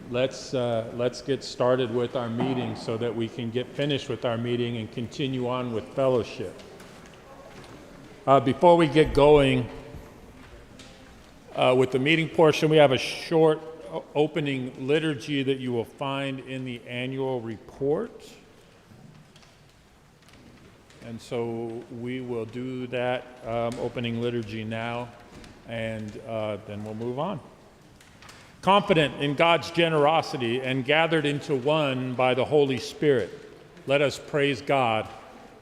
let's get started with our meeting so that we can get finished with our meeting and continue on with fellowship. Before we get going with the meeting portion, we have a short opening liturgy that you will find in the annual report. And so we will do that opening liturgy now, and then we'll move on. Confident in God's generosity and gathered into one by the Holy Spirit, let us praise God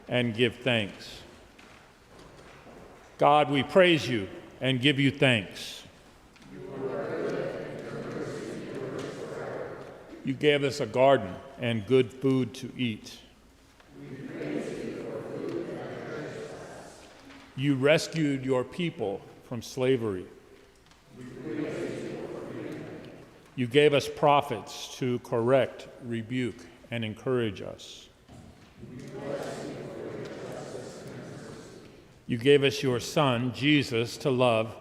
and give thanks. God, we praise you and give you thanks. You gave us a garden and good food to eat. You rescued your people from slavery. You gave us prophets to correct, rebuke, and encourage us. You gave us your Son, Jesus, to love,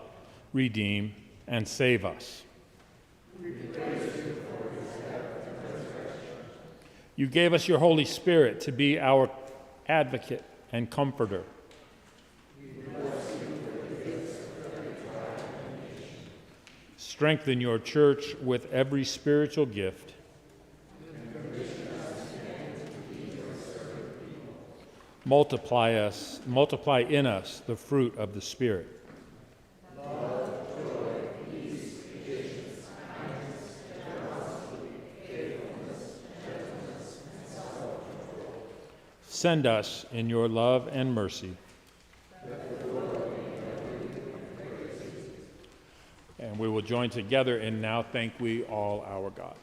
redeem, and save us. You gave us your Holy Spirit to be our advocate and comforter. Strengthen your church with every spiritual gift. Multiply in us the fruit of the Spirit. Love, joy, peace, patience, kindness, generosity, faithfulness, gentleness, and self-control. Send us in your love and mercy. And we will join together in Now Thank We All Our God.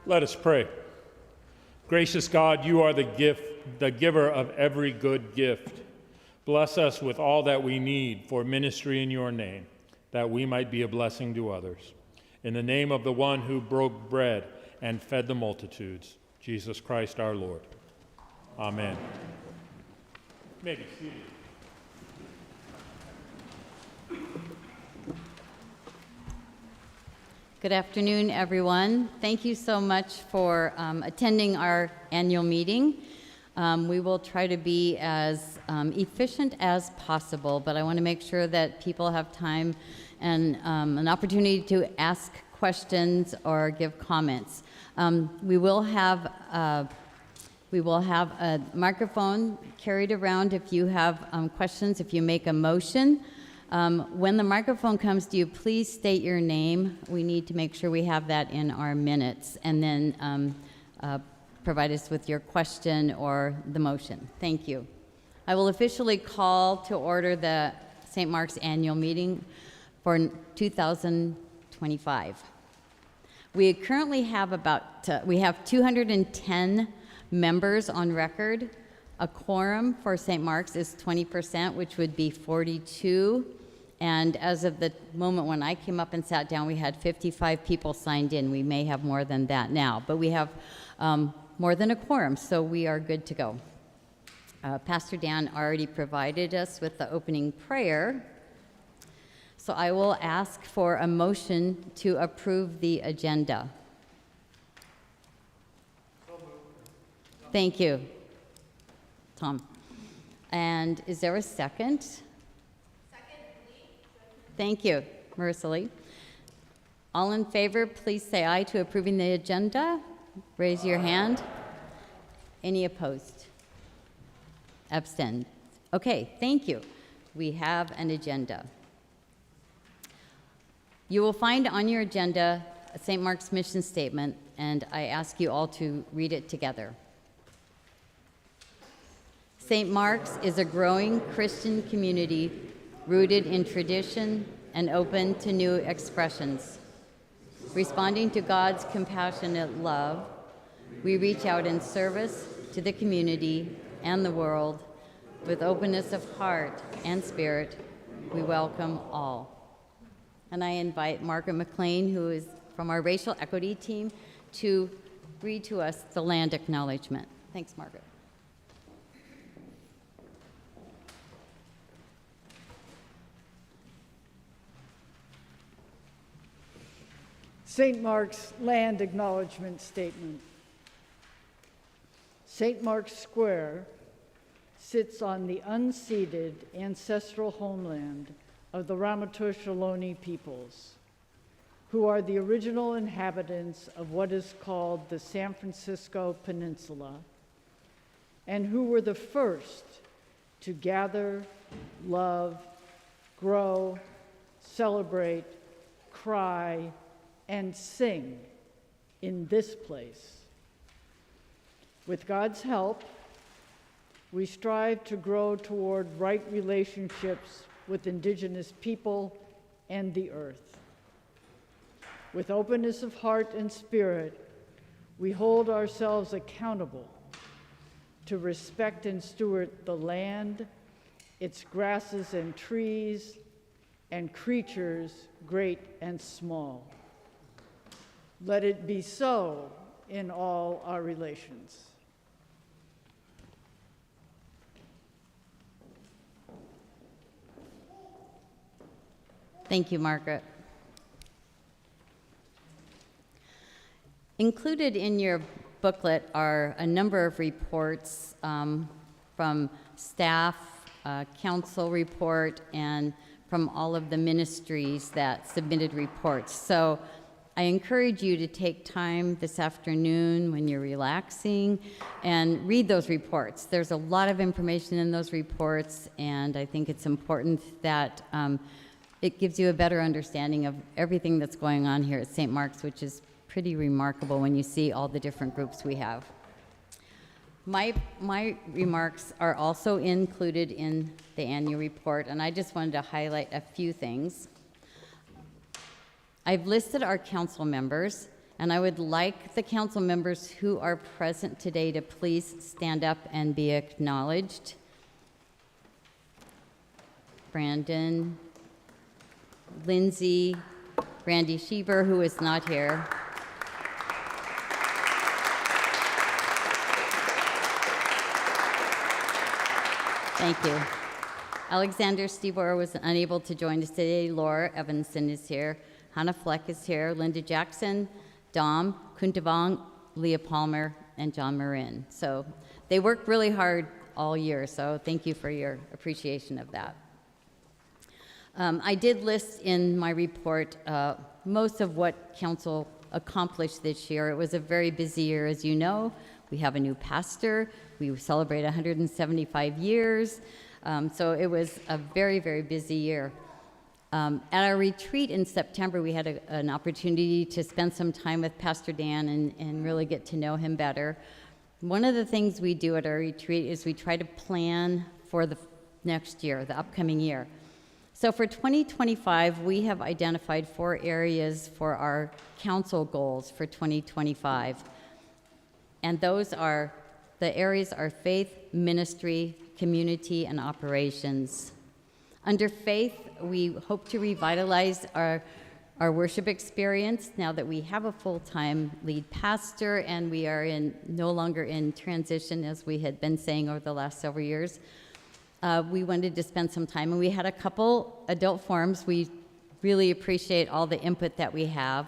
Let us pray. Gracious God, you are the giver of every good gift. Bless us with all that we need for ministry in your name, that we might be a blessing to others. In the name of the one who broke bread and fed the multitudes, Jesus Christ our Lord. Amen. You may be seated. Good afternoon, everyone. Thank you so much for attending our annual meeting. We will try to be as efficient as possible, but I want to make sure that people have time and an opportunity to ask questions or give comments. We will have a microphone carried around if you have questions, if you make a motion. When the microphone comes to you, please state your name. We need to make sure we have that in our minutes, and then provide us with your question or the motion. Thank you. I will officially call to order the St. Mark's annual meeting for 2025. We currently have we have 210 members on record. A quorum for St. Mark's is 20%, which would be 42. And as of the moment when I came up and sat down, we had 55 people signed in. We may have more than that now, but we have more than a quorum, so we are good to go. Pastor Dan already provided us with the opening prayer, so I will ask for a motion to approve the agenda. Thank you, Tom. And is there a second? Thank you, Marissa Lee. All in favor, please say aye to approving the agenda. Raise your hand. Any opposed? Abstain. Okay, thank you. We have an agenda. You will find on your agenda a St. Mark's mission statement, and I ask you all to read it together. St. Mark's is a growing Christian community rooted in tradition and open to new expressions. Responding to God's compassionate love, we reach out in service to the community and the world. With openness of heart and spirit, we welcome all. And I invite Margaret McLean, who is from our racial equity team, to read to us the land acknowledgement. Thanks, Margaret. St. Mark's Land Acknowledgement Statement. St. Mark's Square sits on the unceded ancestral homeland of the Ramaytush Ohlone peoples, who are the original inhabitants of what is called the San Francisco Peninsula, and who were the first to gather, love, grow, celebrate, cry, and sing in this place. With God's help, we strive to grow toward right relationships with Indigenous people and the earth. With openness of heart and spirit, we hold ourselves accountable to respect and steward the land, its grasses and trees, and creatures great and small. Let it be so in all our relations. Thank you, Margaret. Included in your booklet are a number of reports from staff, council report, and from all of the ministries that submitted reports. So I encourage you to take time this afternoon when you're relaxing and read those reports. There's a lot of information in those reports, and I think it's important that it gives you a better understanding of everything that's going on here at St. Mark's, which is pretty remarkable when you see all the different groups we have. My remarks are also included in the annual report, and I just wanted to highlight a few things. I've listed our council members, and I would like the council members who are present today to please stand up and be acknowledged. Brandon, Lindsay, Randy Sheever, who is not here. Thank you. Alexander Stevor was unable to join us today. Laura Evanson is here. Hannah Fleck is here. Linda Jackson, Dom Kuntavong, Leah Palmer, and John Marin. So they worked really hard all year, so thank you for your appreciation of that. I did list in my report most of what council accomplished this year. It was a very busy year, as you know. We have a new pastor. We celebrate 175 years. So it was a very, very busy year. At our retreat in September, we had an opportunity to spend some time with Pastor Dan and really get to know him better. One of the things we do at our retreat is we try to plan for the next year, the upcoming year. So for 2025, we have identified 4 areas for our council goals for 2025. And those are, the areas are faith, ministry, community, and operations. Under faith, we hope to revitalize our worship experience now that we have a full-time lead pastor and we are no longer in transition, as we had been saying over the last several years. We wanted to spend some time, and we had a couple adult forums. We really appreciate all the input that we have.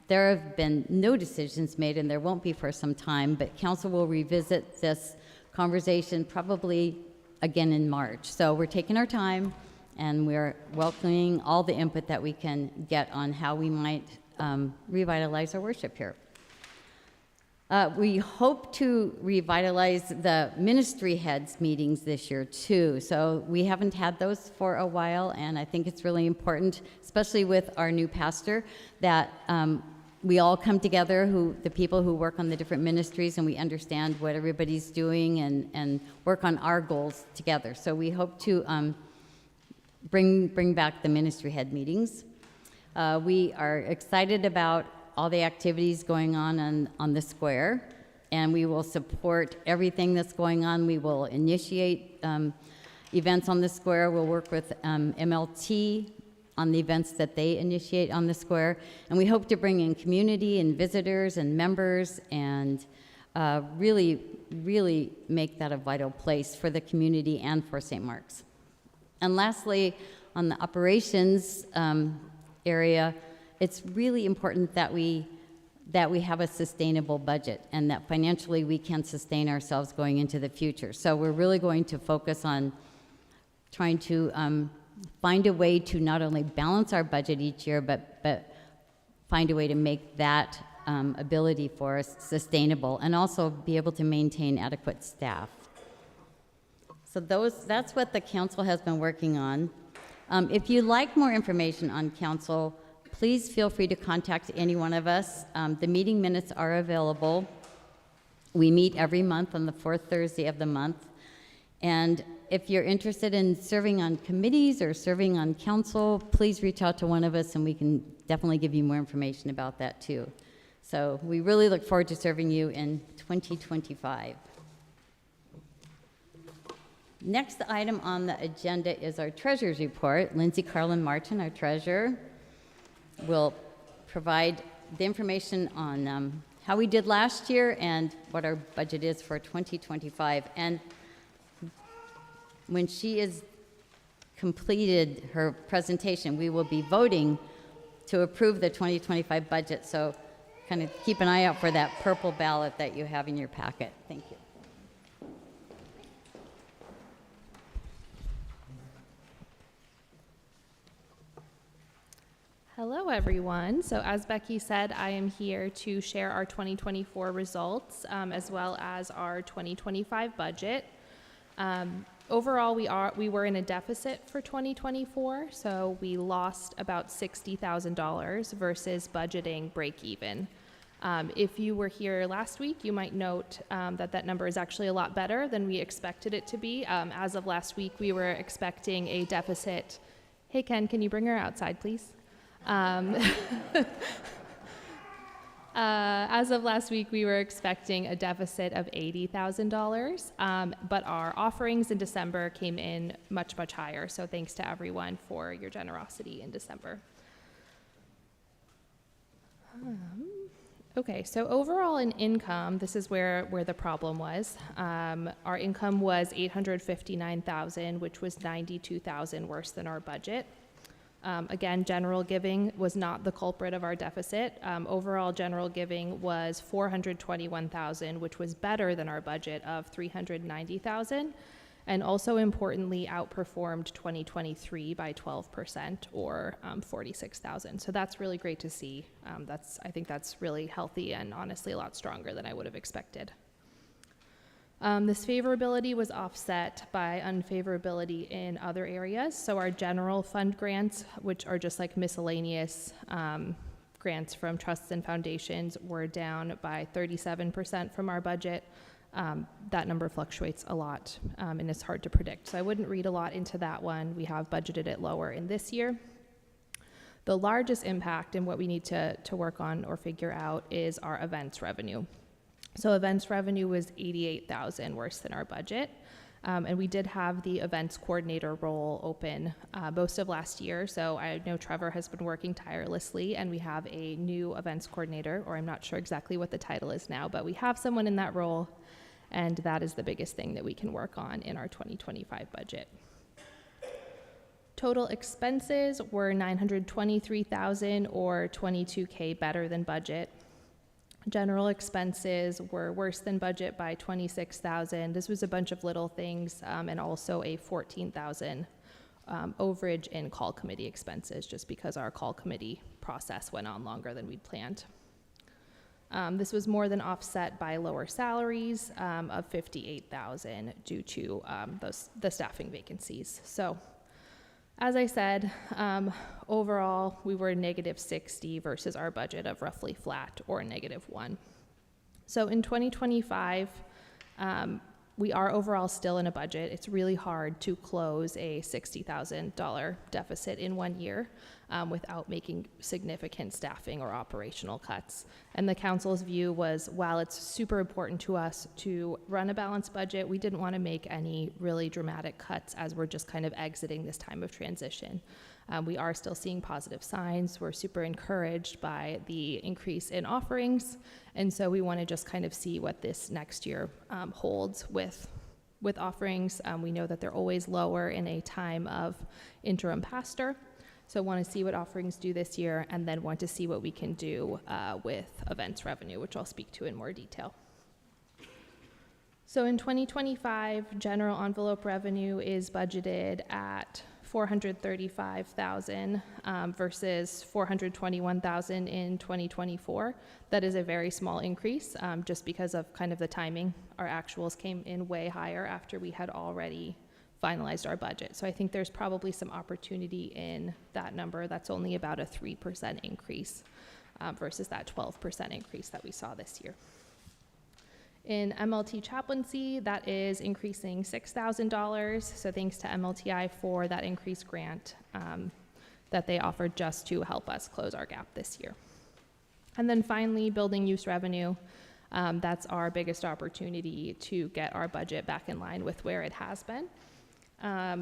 There have been no decisions made, and there won't be for some time, but council will revisit this conversation probably again in March. So we're taking our time, and we're welcoming all the input that we can get on how we might revitalize our worship here. We hope to revitalize the ministry heads meetings this year too. So we haven't had those for a while, and I think it's really important, especially with our new pastor, that we all come together, the people who work on the different ministries, and we understand what everybody's doing and work on our goals together. So we hope to bring back the ministry head meetings. We are excited about all the activities going on the square, and we will support everything that's going on. We will initiate events on the square. We'll work with MLT on the events that they initiate on the square, and we hope to bring in community and visitors and members and really make that a vital place for the community and for St. Mark's. And lastly, on the operations area, it's really important that we have a sustainable budget and that financially we can sustain ourselves going into the future. So we're really going to focus on trying to find a way to not only balance our budget each year, but find a way to make that ability for us sustainable and also be able to maintain adequate staff. So that's what the council has been working on. If you'd like more information on council, please feel free to contact any one of us. The meeting minutes are available. We meet every month on the 4th Thursday of the month. And if you're interested in serving on committees or serving on council, please reach out to one of us and we can definitely give you more information about that too. So we really look forward to serving you in 2025. Next item on the agenda is our treasurer's report. Lindsay Carlin Martin, our treasurer, will provide the information on how we did last year and what our budget is for 2025. And when she has completed her presentation, we will be voting to approve the 2025 budget. So kind of keep an eye out for that purple ballot that you have in your packet. Thank you. Hello, everyone. So as Becky said, I am here to share our 2024 results as well as our 2025 budget. Overall, we were in a deficit for 2024, so we lost about $60,000 versus budgeting break even. If you were here last week, you might note that number is actually a lot better than we expected it to be. As of last week, we were expecting a deficit. Hey, Ken, can you bring her outside, please? As of last week, we were expecting a deficit of $80,000, but our offerings in December came in much, much higher. So thanks to everyone for your generosity in December. Okay, so overall in income, this is where the problem was. Our income was $859,000, which was $92,000 worse than our budget. Again, general giving was not the culprit of our deficit. Overall general giving was $421,000, which was better than our budget of $390,000, and also importantly outperformed 2023 by 12% or $46,000. So that's really great to see. I think that's really healthy and honestly a lot stronger than I would have expected. This favorability was offset by unfavorability in other areas. So our general fund grants, which are just like miscellaneous grants from trusts and foundations, were down by 37% from our budget. That number fluctuates a lot, and it's hard to predict. So I wouldn't read a lot into that one. We have budgeted it lower in this year. The largest impact and what we need to work on or figure out is our events revenue. So events revenue was $88,000 worse than our budget. And we did have the events coordinator role open most of last year. So I know Trevor has been working tirelessly, and we have a new events coordinator, or I'm not sure exactly what the title is now, but we have someone in that role, and that is the biggest thing that we can work on in our 2025 budget. Total expenses were $923,000 or $22K better than budget. General expenses were worse than budget by $26,000. This was a bunch of little things, and also a $14,000 overage in call committee expenses, just because our call committee process went on longer than we'd planned. This was more than offset by lower salaries of $58,000 due to the staffing vacancies. So, as I said, overall, we were -60 versus our budget of roughly flat or -1. So in 2025, we are overall still in a budget. It's really hard to close a $60,000 deficit in 1 year without making significant staffing or operational cuts. And the council's view was, while it's super important to us to run a balanced budget, we didn't want to make any really dramatic cuts as we're just kind of exiting this time of transition. We are still seeing positive signs. We're super encouraged by the increase in offerings. And so we want to just kind of see what this next year holds with offerings. We know that they're always lower in a time of interim pastor. So want to see what offerings do this year, and then want to see what we can do with events revenue, which I'll speak to in more detail. So in 2025, general envelope revenue is budgeted at $435,000 versus $421,000 in 2024. That is a very small increase, just because of kind of the timing. Our actuals came in way higher after we had already finalized our budget. So I think there's probably some opportunity in that number. That's only about a 3% increase versus that 12% increase that we saw this year. In MLT chaplaincy, that is increasing $6,000. So thanks to MLTI for that increased grant that they offered just to help us close our gap this year. And then finally, building use revenue. That's our biggest opportunity to get our budget back in line with where it has been.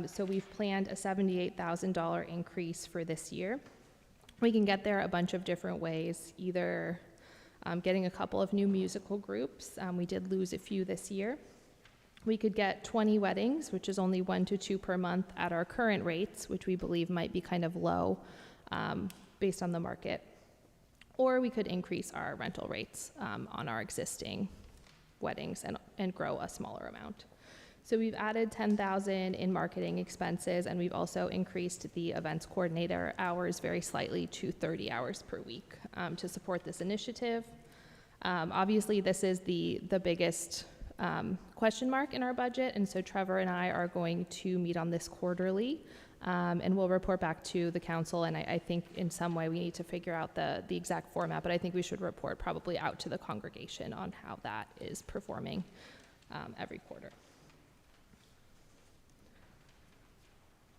So we've planned a $78,000 increase for this year. We can get there a bunch of different ways, either getting a couple of new musical groups. We did lose a few this year. We could get 20 weddings, which is only 1 to 2 per month at our current rates, which we believe might be kind of low based on the market. Or we could increase our rental rates on our existing weddings and grow a smaller amount. So we've added $10,000 in marketing expenses, and we've also increased the events coordinator hours very slightly to 30 hours per week to support this initiative. Obviously, this is the biggest question mark in our budget, and so Trevor and I are going to meet on this quarterly, and we'll report back to the council, and I think in some way we need to figure out the exact format, but I think we should report probably out to the congregation on how that is performing every quarter.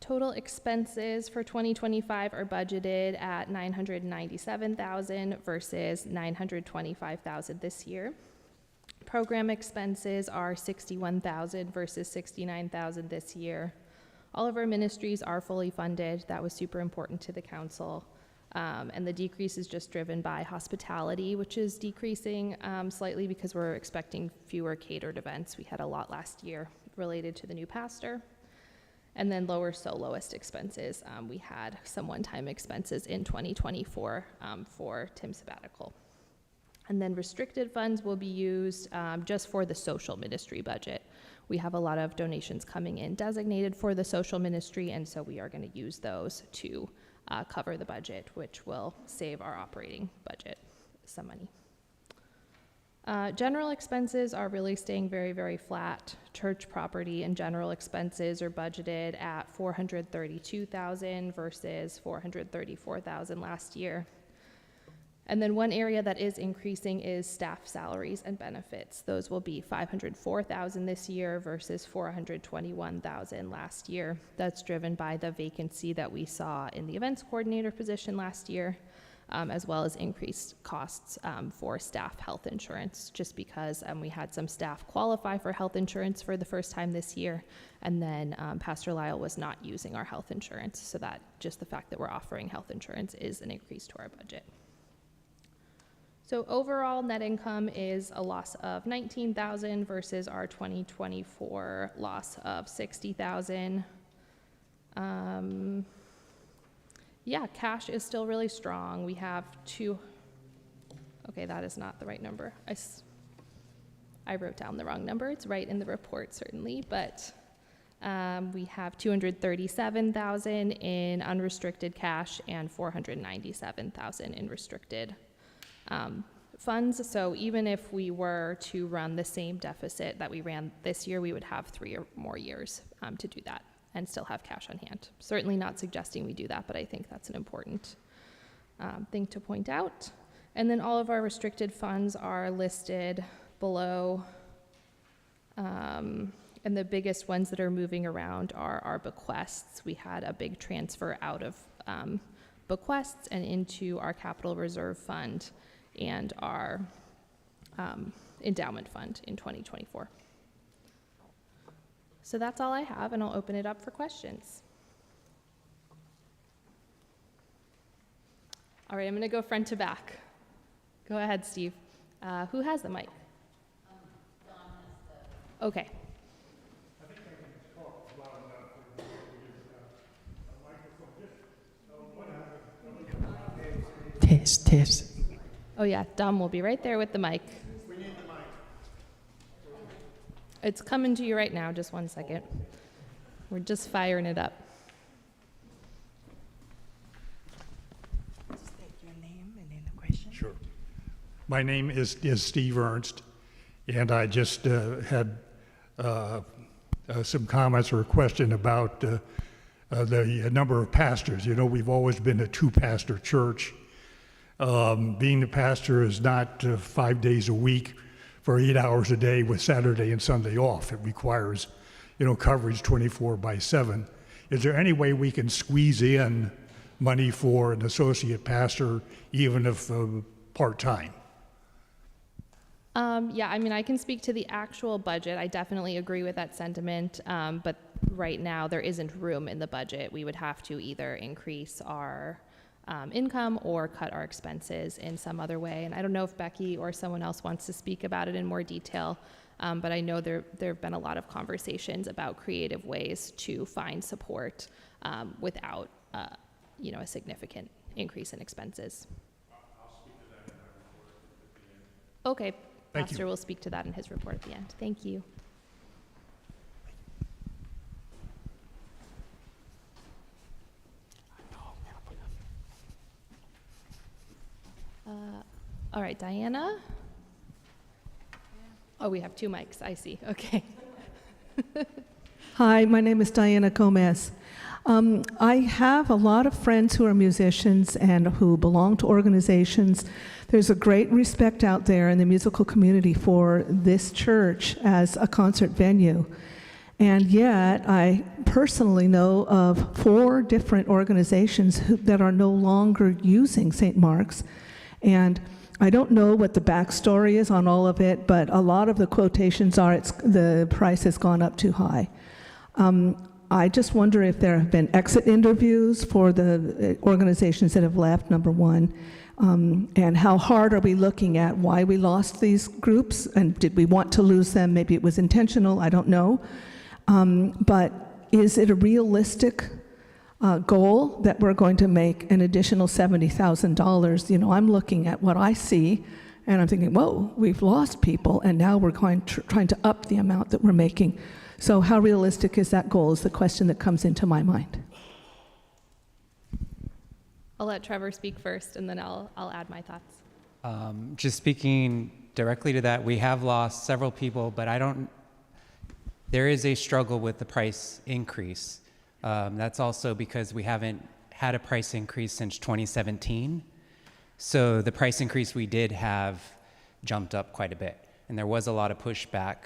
Total expenses for 2025 are budgeted at $997,000 versus $925,000 this year. Program expenses are $61,000 versus $69,000 this year. All of our ministries are fully funded. That was super important to the council. And the decrease is just driven by hospitality, which is decreasing slightly because we're expecting fewer catered events. We had a lot last year related to the new pastor. And then lower soloist expenses. We had some one-time expenses in 2024 for Tim's sabbatical. And then restricted funds will be used just for the social ministry budget. We have a lot of donations coming in designated for the social ministry, and so we are going to use those to cover the budget, which will save our operating budget some money. General expenses are really staying very, very flat. Church property and general expenses are budgeted at $432,000 versus $434,000 last year. And then one area that is increasing is staff salaries and benefits. Those will be $504,000 this year versus $421,000 last year. That's driven by the vacancy that we saw in the events coordinator position last year, as well as increased costs for staff health insurance, just because we had some staff qualify for health insurance for the first time this year, and then Pastor Lyle was not using our health insurance, so that just the fact that we're offering health insurance is an increase to our budget. So overall net income is a loss of $19,000 versus our 2024 loss of $60,000. Yeah, cash is still really strong. We have okay, that is not the right number. I wrote down the wrong number. It's right in the report, certainly, but we have $237,000 in unrestricted cash and $497,000 in restricted funds. So even if we were to run the same deficit that we ran this year, we would have 3 or more years to do that and still have cash on hand. Certainly not suggesting we do that, but I think that's an important thing to point out. And then all of our restricted funds are listed below. And the biggest ones that are moving around are our bequests. We had a big transfer out of bequests and into our capital reserve fund and our endowment fund in 2024. So that's all I have, and I'll open it up for questions. All right, I'm going to go front to back. Go ahead, Steve. Who has the mic? Don has the... Okay. I think I can talk loud enough for a microphone. Test. Oh yeah, Dom will be right there with the mic. We need the mic. It's coming to you right now, just 1 second. We're just firing it up. State your name and then the question. Sure. My name is Steve Ernst, and I just had some comments or a question about the number of pastors. You know, we've always been a two-pastor church. Being the pastor is not 5 days a week for 8 hours a day with Saturday and Sunday off. It requires, coverage 24/7. Is there any way we can squeeze in money for an associate pastor, even if part-time? Yeah, I mean, I can speak to the actual budget. I definitely agree with that sentiment, but right now there isn't room in the budget. We would have to either increase our income or cut our expenses in some other way. And I don't know if Becky or someone else wants to speak about it in more detail, but I know there have been a lot of conversations about creative ways to find support without, a significant increase in expenses. I'll speak to that in my report at the end. Okay, Thank Pastor you. will speak to that in his report at the end. Thank you. All right, Diana. Oh, we have 2 mics. I see. Okay. Hi, my name is Diana Gomez. I have a lot of friends who are musicians and who belong to organizations. There's a great respect out there in the musical community for this church as a concert venue. And yet, I personally know of 4 different organizations that are no longer using St. Mark's. And I don't know what the backstory is on all of it, but a lot of the quotations are the price has gone up too high. I just wonder if there have been exit interviews for the organizations that have left, number one. And how hard are we looking at why we lost these groups? And did we want to lose them? Maybe it was intentional, I don't know. But is it a realistic goal that we're going to make an additional $70,000? You know, I'm looking at what I see, and I'm thinking, whoa, we've lost people, and now we're trying to up the amount that we're making. So how realistic is that goal is the question that comes into my mind. I'll let Trevor speak first, and then I'll add my thoughts. Just speaking directly to that, we have lost several people, but there is a struggle with the price increase. That's also because we haven't had a price increase since 2017. So the price increase we did have jumped up quite a bit. And there was a lot of pushback,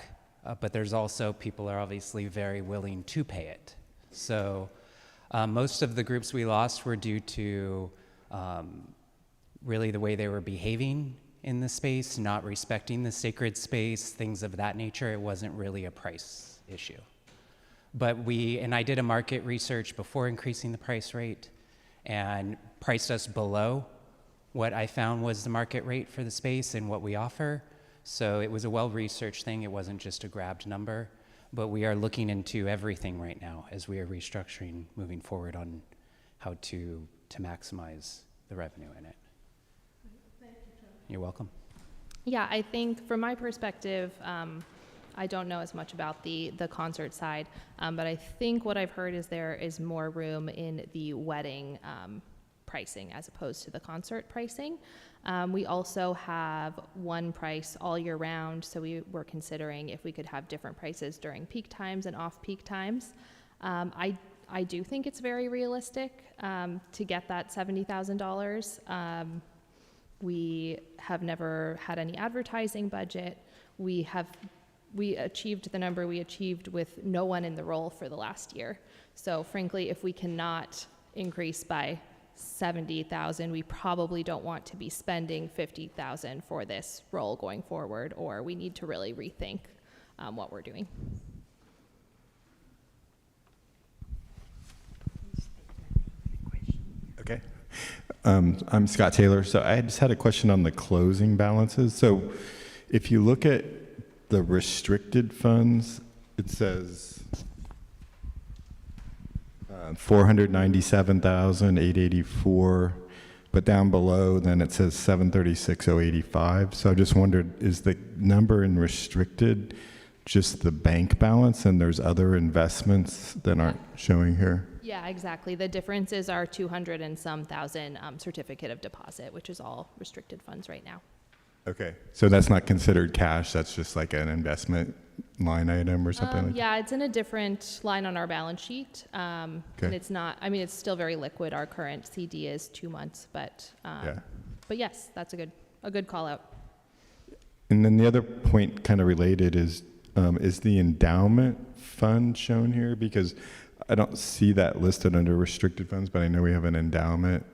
but there's also people are obviously very willing to pay it. So most of the groups we lost were due to really the way they were behaving in the space, not respecting the sacred space, things of that nature. It wasn't really a price issue. But I did a market research before increasing the price rate and priced us below what I found was the market rate for the space and what we offer. So it was a well-researched thing. It wasn't just a grabbed number. But we are looking into everything right now as we are restructuring moving forward on how to maximize the revenue in it. Thank you, Trevor. You're welcome. Yeah, I think from my perspective, I don't know as much about the concert side, but I think what I've heard is there is more room in the wedding pricing as opposed to the concert pricing. We also have one price all year round, so we were considering if we could have different prices during peak times and off-peak times. I do think it's very realistic to get that $70,000. We have never had any advertising budget. We achieved the number we achieved with no one in the role for the last year. So frankly, if we cannot increase by $70,000, we probably don't want to be spending $50,000 for this role going forward, or we need to really rethink what we're doing. Okay. I'm Scott Taylor. So I just had a question on the closing balances. So if you look at the restricted funds, it says 497,884, but down below then it says 736,085. So I just wondered, is the number in restricted just the bank balance and there's other investments that aren't showing here? Yeah, exactly. The differences are 200 and some thousand certificate of deposit, which is all restricted funds right now. Okay, so that's not considered cash, that's just like an investment line item or something like that? Yeah, it's in a different line on our balance sheet. And it's not, I mean, it's still very liquid. Our current CD is 2 months, but yes, that's a good call out. And then the other point kind of related is the endowment fund shown here? Because I don't see that listed under restricted funds, but I know we have an endowment.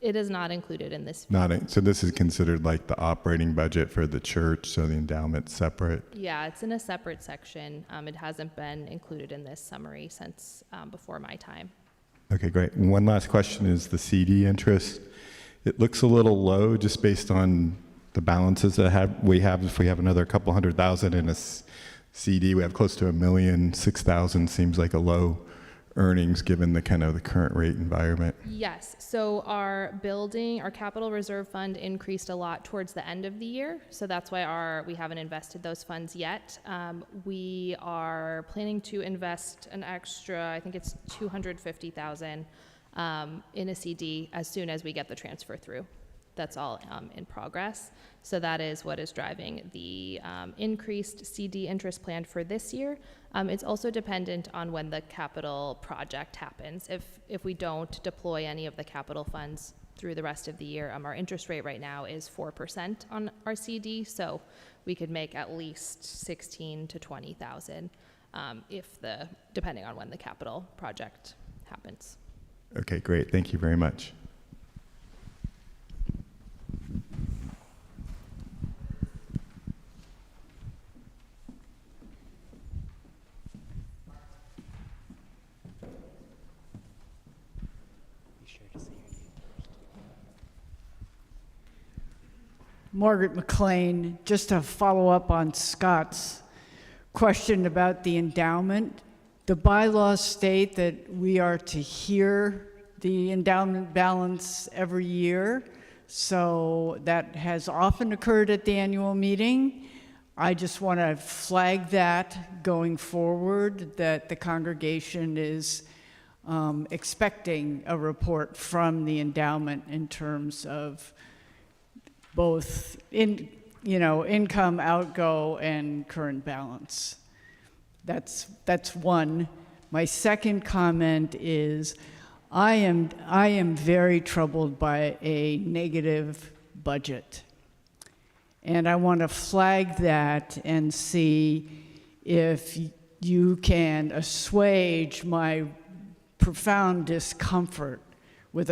It is not included in this. So this is considered like the operating budget for the church, so the endowment's separate? Yeah, it's in a separate section. It hasn't been included in this summary since before my time. Okay, great. And one last question is the CD interest. It looks a little low just based on the balances that we have. If we have another couple $100,000 in a CD, we have close to $1 million. 6,000 seems like a low earnings given the kind of the current rate environment. Yes, so our capital reserve fund increased a lot towards the end of the year. So that's why we haven't invested those funds yet. We are planning to invest an extra, I think it's $250,000 in a CD as soon as we get the transfer through. That's all in progress. So that is what is driving the increased CD interest planned for this year. It's also dependent on when the capital project happens. If we don't deploy any of the capital funds through the rest of the year, our interest rate right now is 4% on our CD, so we could make at least $16,000 to $20,000 depending on when the capital project happens. Okay, great. Thank you very much. Margaret McLean, just to follow up on Scott's question about the endowment. The bylaws state that we are to hear the endowment balance every year, so that has often occurred at the annual meeting. I just want to flag that going forward, that the congregation is expecting a report from the endowment in terms of both income, outgo, and current balance. That's one. My second comment is I am very troubled by a negative budget. And I want to flag that and see if you can assuage my profound discomfort with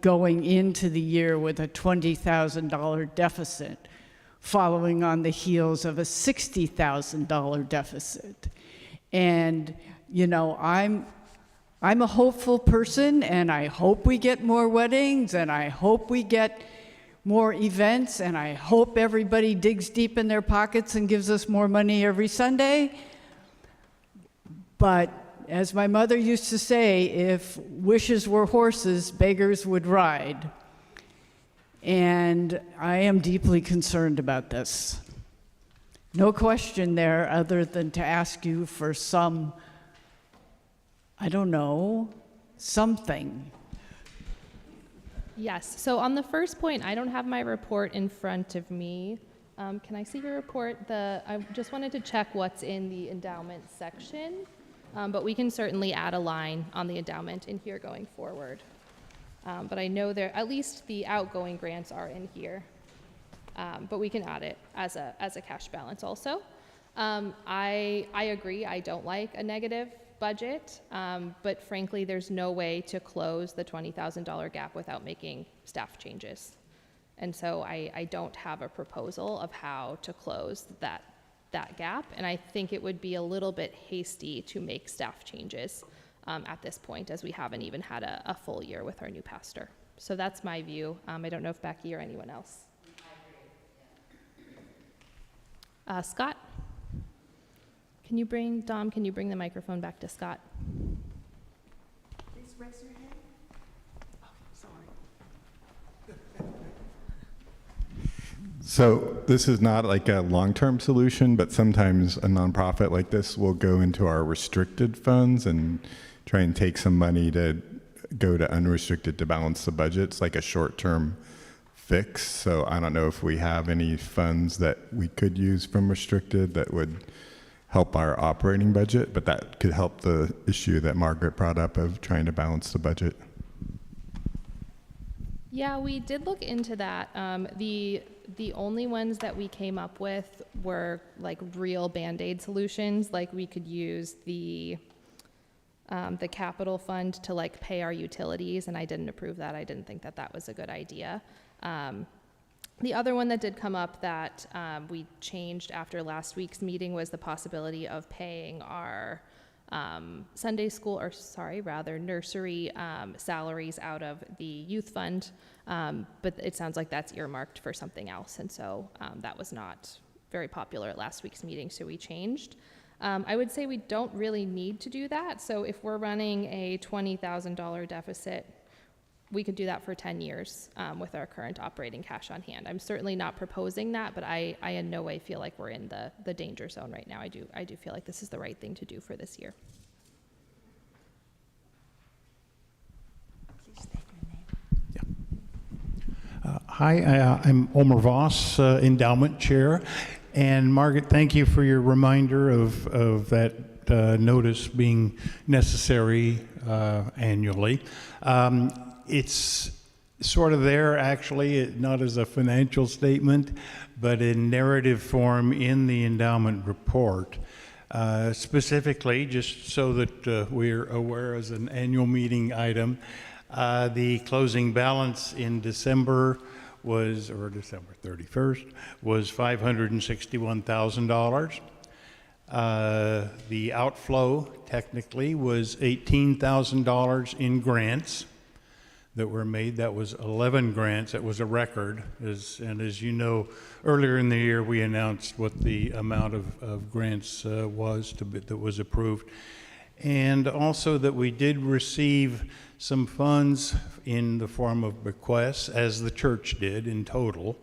going into the year with a $20,000 deficit, following on the heels of a $60,000 deficit. And, I'm a hopeful person, and I hope we get more weddings, and I hope we get more events, and I hope everybody digs deep in their pockets and gives us more money every Sunday. But as my mother used to say, if wishes were horses, beggars would ride. And I am deeply concerned about this. No question there other than to ask you for some, something. Yes, so on the first point, I don't have my report in front of me. Can I see your report? I just wanted to check what's in the endowment section. But we can certainly add a line on the endowment in here going forward. But I know at least the outgoing grants are in here. But we can add it as a cash balance also. I agree, I don't like a negative budget, but frankly, there's no way to close the $20,000 gap without making staff changes. And so I don't have a proposal of how to close that gap, and I think it would be a little bit hasty to make staff changes at this point, as we haven't even had a full year with our new pastor. So that's my view. I don't know if Becky or anyone else. Scott, can you bring the microphone back to Scott? Please raise your hand. Oh, sorry. So this is not like a long-term solution, but sometimes a nonprofit like this will go into our restricted funds and try and take some money to go to unrestricted to balance the budget. It's like a short-term fix. So I don't know if we have any funds that we could use from restricted that would help our operating budget, but that could help the issue that Margaret brought up of trying to balance the budget. Yeah, we did look into that. The only ones that we came up with were like real Band-Aid solutions. Like we could use the capital fund to like pay our utilities, and I didn't approve that. I didn't think that was a good idea. The other one that did come up that we changed after last week's meeting was the possibility of paying our nursery salaries out of the youth fund, but it sounds like that's earmarked for something else, and so that was not very popular at last week's meeting, so we changed. I would say we don't really need to do that, so if we're running a $20,000 deficit, we could do that for 10 years with our current operating cash on hand. I'm certainly not proposing that, but I in no way feel like we're in the danger zone right now. I do feel like this is the right thing to do for this year. Please state your name. Hi, I'm Omer Voss, Endowment Chair. And Margaret, thank you for your reminder of that notice being necessary annually. It's sort of there, actually, not as a financial statement, but in narrative form in the endowment report. Specifically, just so that we're aware as an annual meeting item, the closing balance in December 31st, was $561,000. The outflow technically was $18,000 in grants that were made. That was 11 grants. That was a record. And as you know, earlier in the year, we announced what the amount of grants was that was approved. And also that we did receive some funds in the form of bequests, as the church did in total,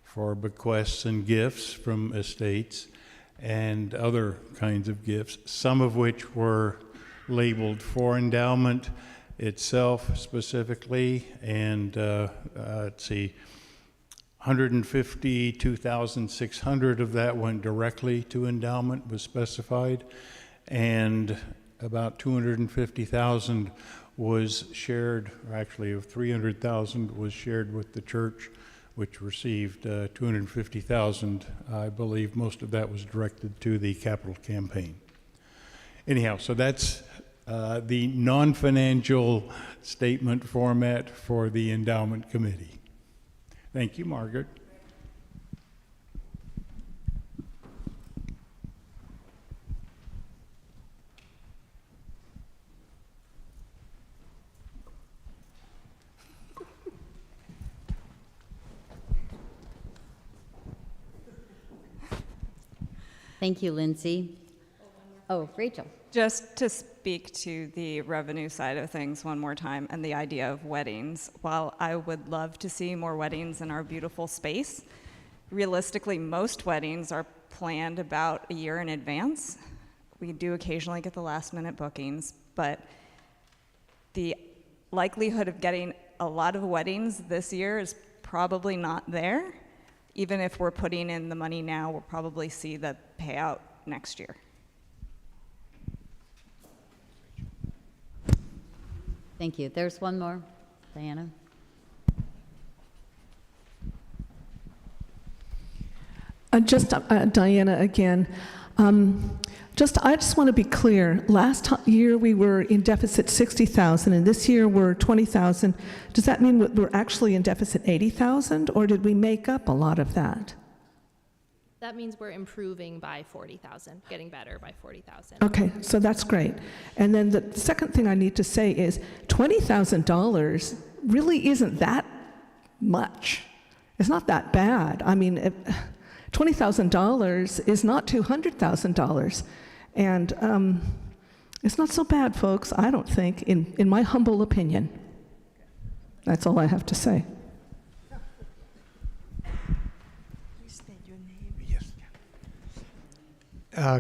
for bequests and gifts from estates and other kinds of gifts, some of which were labeled for endowment itself specifically, and let's see, 152,600 of that went directly to endowment, was specified, and about 250,000 was shared, or actually of 300,000 was shared with the church, which received 250,000. I believe most of that was directed to the capital campaign. Anyhow, so that's the non-financial statement format for the endowment committee. Thank you, Margaret. Thank you, Lindsay. Oh, Rachel. Just to speak to the revenue side of things one more time and the idea of weddings, while I would love to see more weddings in our beautiful space, realistically, most weddings are planned about a year in advance. We do occasionally get the last minute bookings, but the likelihood of getting a lot of weddings this year is probably not there. Even if we're putting in the money now, we'll probably see the payout next year. Thank you. There's one more. Diana. Diana again. I just want to be clear. Last year we were in deficit 60,000, and this year we're 20,000. Does that mean we're actually in deficit 80,000, or did we make up a lot of that? That means we're improving by 40,000, getting better by 40,000. Okay, so that's great. And then the second thing I need to say is $20,000 really isn't that much. It's not that bad. I mean, $20,000 is not $200,000. And it's not so bad, folks, I don't think, in my humble opinion. That's all I have to say.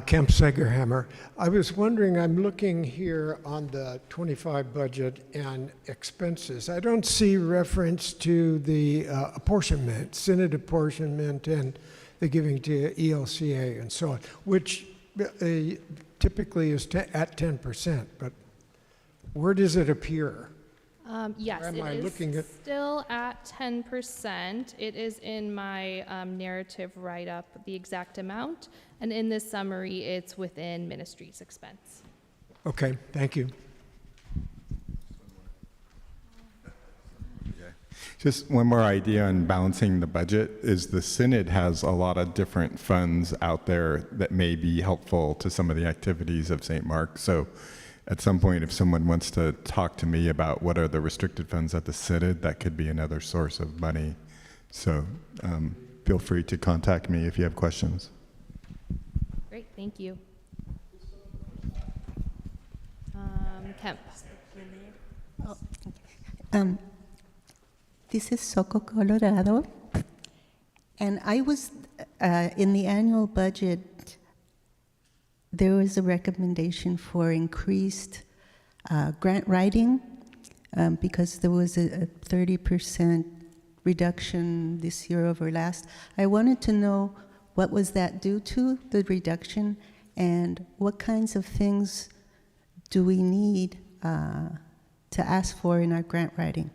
Kemp Segerhammer. I was wondering, I'm looking here on the 25 budget and expenses. I don't see reference to the apportionment, Synod apportionment, and the giving to ELCA and so on, which typically is at 10%, but where does it appear? Yes, Or am it I is looking at- still at 10%. It is in my narrative write-up, the exact amount, and in this summary, it's within ministries expense. Okay, thank you. Just one more idea on balancing the budget is the Synod has a lot of different funds out there that may be helpful to some of the activities of St. Mark. So at some point, if someone wants to talk to me about what are the restricted funds at the Synod, that could be another source of money. So feel free to contact me if you have questions. Great, thank you. Kemp. This is Soco, Colorado. And I was, in the annual budget, there was a recommendation for increased grant writing because there was a 30% reduction this year over last. I wanted to know what was that due to, the reduction, and what kinds of things do we need to ask for in our grant writing?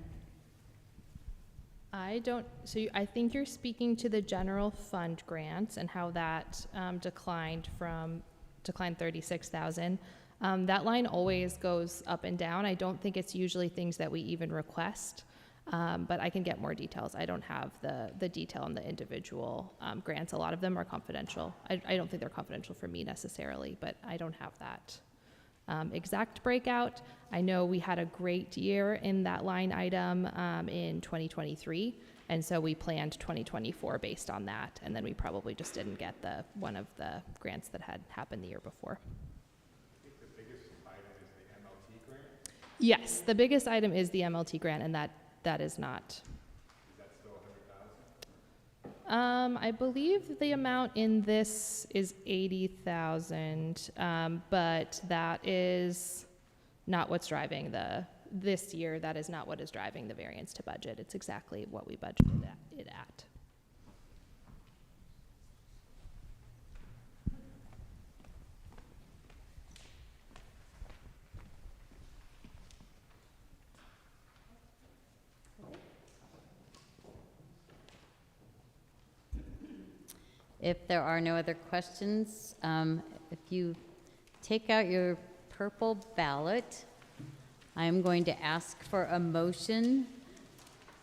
I think you're speaking to the general fund grants and how that declined from declined 36,000. That line always goes up and down. I don't think it's usually things that we even request, but I can get more details. I don't have the detail on the individual grants. A lot of them are confidential. I don't think they're confidential for me necessarily, but I don't have that exact breakout. I know we had a great year in that line item in 2023, and so we planned 2024 based on that, and then we probably just didn't get one of the grants that had happened the year before. Yes, the biggest item is the MLT grant, and that is not. Is that still 100,000? I believe the amount in this is 80,000, but that is not what's driving this year. That is not what is driving the variance to budget. It's exactly what we budgeted it at. If there are no other questions, if you take out your purple ballot, I am going to ask for a motion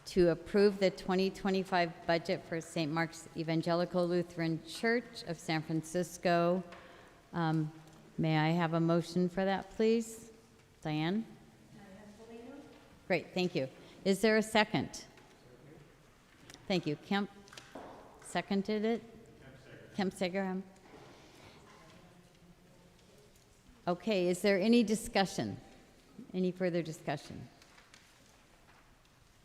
to approve the 2025 budget for St. Mark's Evangelical Lutheran Church of San Francisco. May I have a motion for that, please? Diane? Great, thank you. Is there a second? Thank you. Kemp seconded it? Kemp Segerham. Okay, is there any discussion? Any further discussion?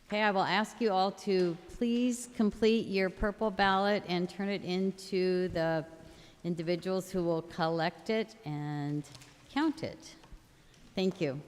Okay, I will ask you all to please complete your purple ballot and turn it into the individuals who will collect it and count it. Thank you.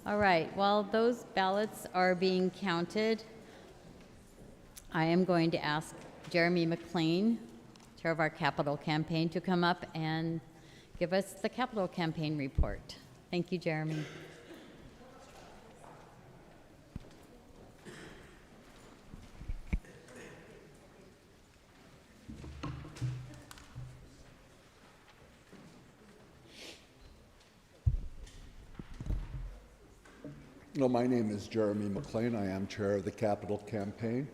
All right, while those ballots are being counted, I am going to ask Jeremy McLean, chair of our capital campaign, to come up and give us the capital campaign report. Thank you, Jeremy. No, my name is Jeremy McLean. I am chair of the Capital Campaign.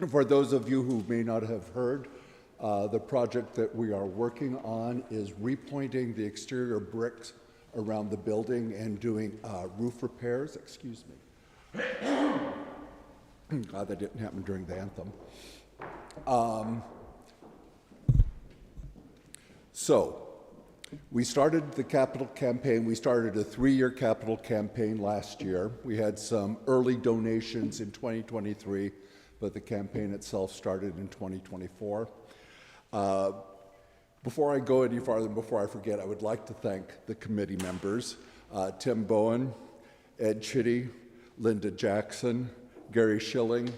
For those of you who may not have heard, the project that we are working on is repointing the exterior bricks around the building and doing roof repairs. Excuse me. God, that didn't happen during the anthem. We started the capital campaign. We started a 3-year capital campaign last year. We had some early donations in 2023, but the campaign itself started in 2024. Before I go any farther, before I forget, I would like to thank the committee members, Tim Bowen, Ed Chitty, Linda Jackson, Gary Schilling,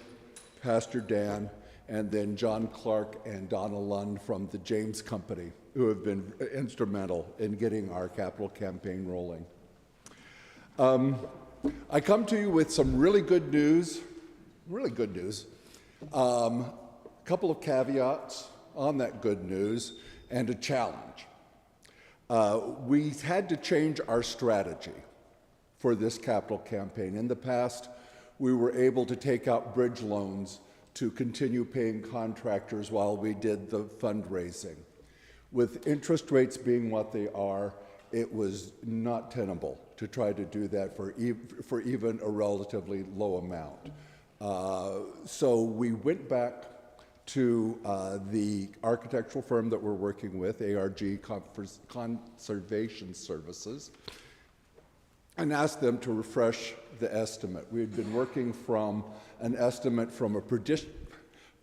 Pastor Dan, and then John Clark and Donna Lund from the James Company, who have been instrumental in getting our capital campaign rolling. I come to you with some really good news. A couple of caveats on that good news and a challenge. We had to change our strategy for this capital campaign. In the past, we were able to take out bridge loans to continue paying contractors while we did the fundraising. With interest rates being what they are, it was not tenable to try to do that for even a relatively low amount. So we went back to the architectural firm that we're working with, ARG Conservation Services, and asked them to refresh the estimate. We had been working from an estimate from a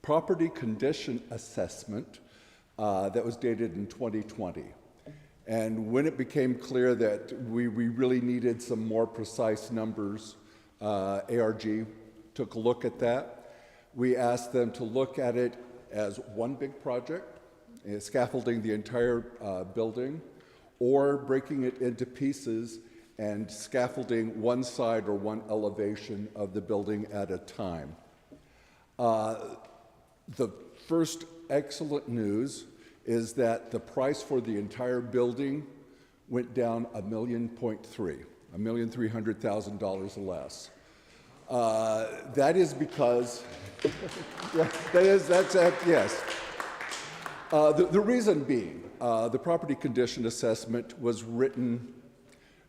property condition assessment that was dated in 2020. And when it became clear that we really needed some more precise numbers, ARG took a look at that. We asked them to look at it as one big project, scaffolding the entire building, or breaking it into pieces and scaffolding one side or one elevation of the building at a time. The first excellent news is that the price for the entire building went down $1,300,000 less. That is because, yes. The reason being, the property condition assessment was written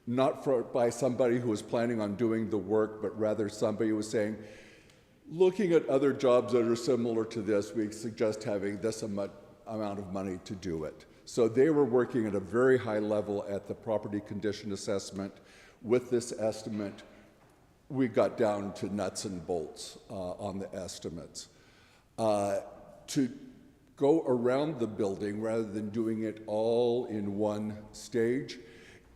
not by somebody who was planning on doing the work, but rather somebody who was saying, looking at other jobs that are similar to this, we suggest having this amount of money to do it. So they were working at a very high level at the property condition assessment. With this estimate, we got down to nuts and bolts on the estimates. To go around the building rather than doing it all in one stage,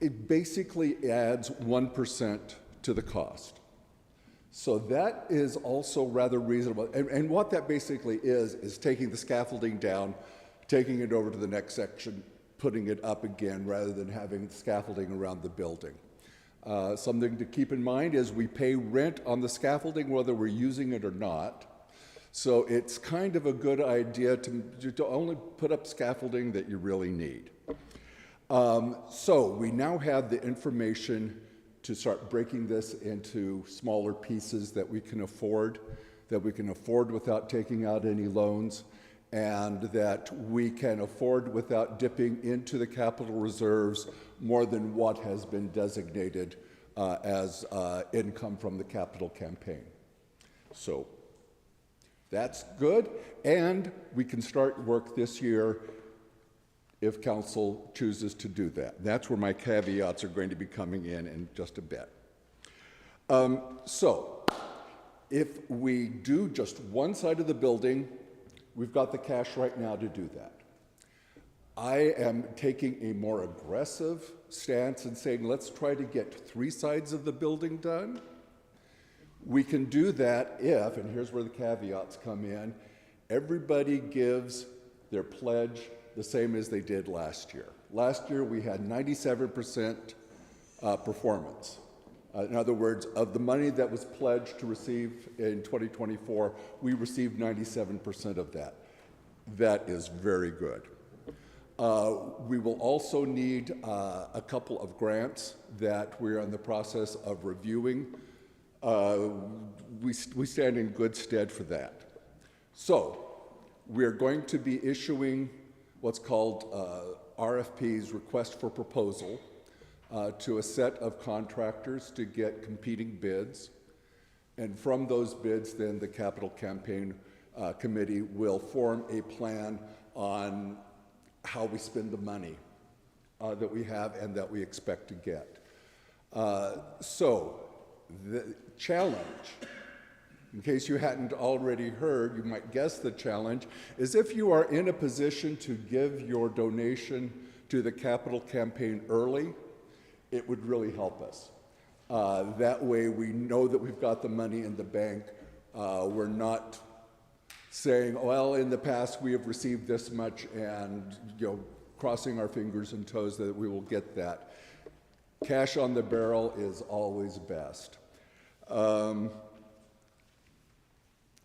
it basically adds 1% to the cost. So that is also rather reasonable. And what that basically is taking the scaffolding down, taking it over to the next section, putting it up again, rather than having scaffolding around the building. Something to keep in mind is we pay rent on the scaffolding whether we're using it or not. So it's kind of a good idea to only put up scaffolding that you really need. So we now have the information to start breaking this into smaller pieces that we can afford without taking out any loans, and that we can afford without dipping into the capital reserves more than what has been designated as income from the capital campaign. So that's good, and we can start work this year if council chooses to do that. That's where my caveats are going to be coming in just a bit. So if we do just one side of the building, we've got the cash right now to do that. I am taking a more aggressive stance and saying, let's try to get 3 sides of the building done. We can do that if, and here's where the caveats come in, everybody gives their pledge the same as they did last year. Last year we had 97% performance. In other words, of the money that was pledged to receive in 2024, we received 97% of that. That is very good. We will also need a couple of grants that we're in the process of reviewing. We stand in good stead for that. So we're going to be issuing what's called RFPs, request for proposal, to a set of contractors to get competing bids. And from those bids, then the capital campaign committee will form a plan on how we spend the money that we have and that we expect to get. So the challenge, in case you hadn't already heard, you might guess the challenge, is if you are in a position to give your donation to the capital campaign early, it would really help us. That way we know that we've got the money in the bank. We're not saying, well, in the past we have received this much and crossing our fingers and toes that we will get that. Cash on the barrel is always best.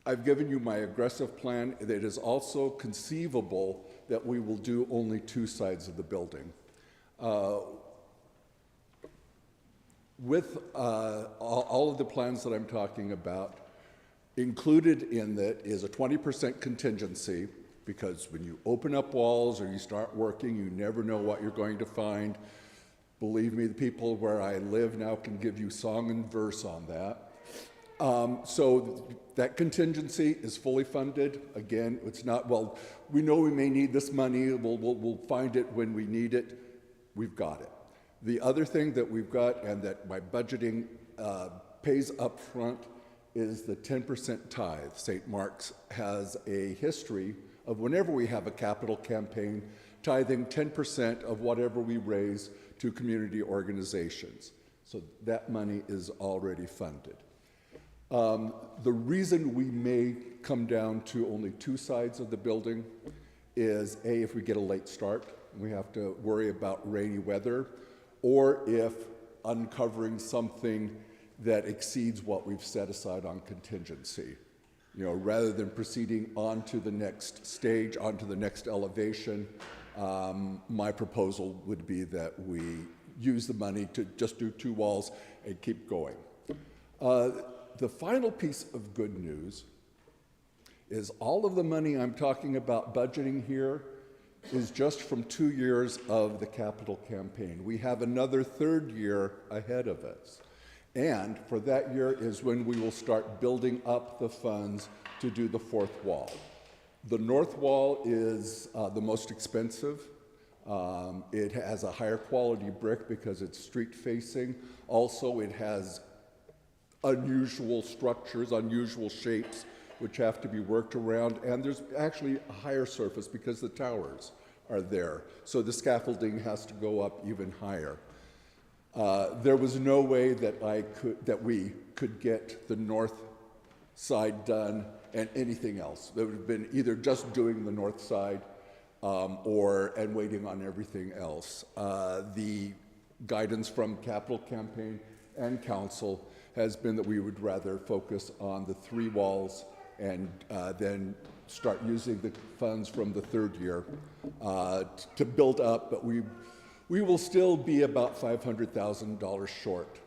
I've given you my aggressive plan. It is also conceivable that we will do only 2 sides of the building. With all of the plans that I'm talking about, included in that is a 20% contingency, because when you open up walls or you start working, you never know what you're going to find. Believe me, the people where I live now can give you song and verse on that. So that contingency is fully funded. Again, it's not, well, we know we may need this money, we'll find it when we need it. We've got it. The other thing that we've got, and that my budgeting pays up front, is the 10% tithe. St. Mark's has a history of whenever we have a capital campaign, tithing 10% of whatever we raise to community organizations. So that money is already funded. The reason we may come down to only 2 sides of the building is A, if we get a late start, we have to worry about rainy weather, or if uncovering something that exceeds what we've set aside on contingency. You know, rather than proceeding on to the next stage, onto the next elevation, my proposal would be that we use the money to just do 2 walls and keep going. The final piece of good news is all of the money I'm talking about budgeting here is just from 2 years of the capital campaign. We have another 3rd year ahead of us. And for that year is when we will start building up the funds to do the 4th wall. The north wall is the most expensive. It has a higher quality brick because it's street facing. Also, it has unusual structures, unusual shapes, which have to be worked around. And there's actually a higher surface because the towers are there. So the scaffolding has to go up even higher. There was no way that we could get the north side done and anything else. There would have been either just doing the north side and waiting on everything else. The guidance from capital campaign and council has been that we would rather focus on the 3 walls and then start using the funds from the 3rd year to build up, but we will still be about $500,000 short,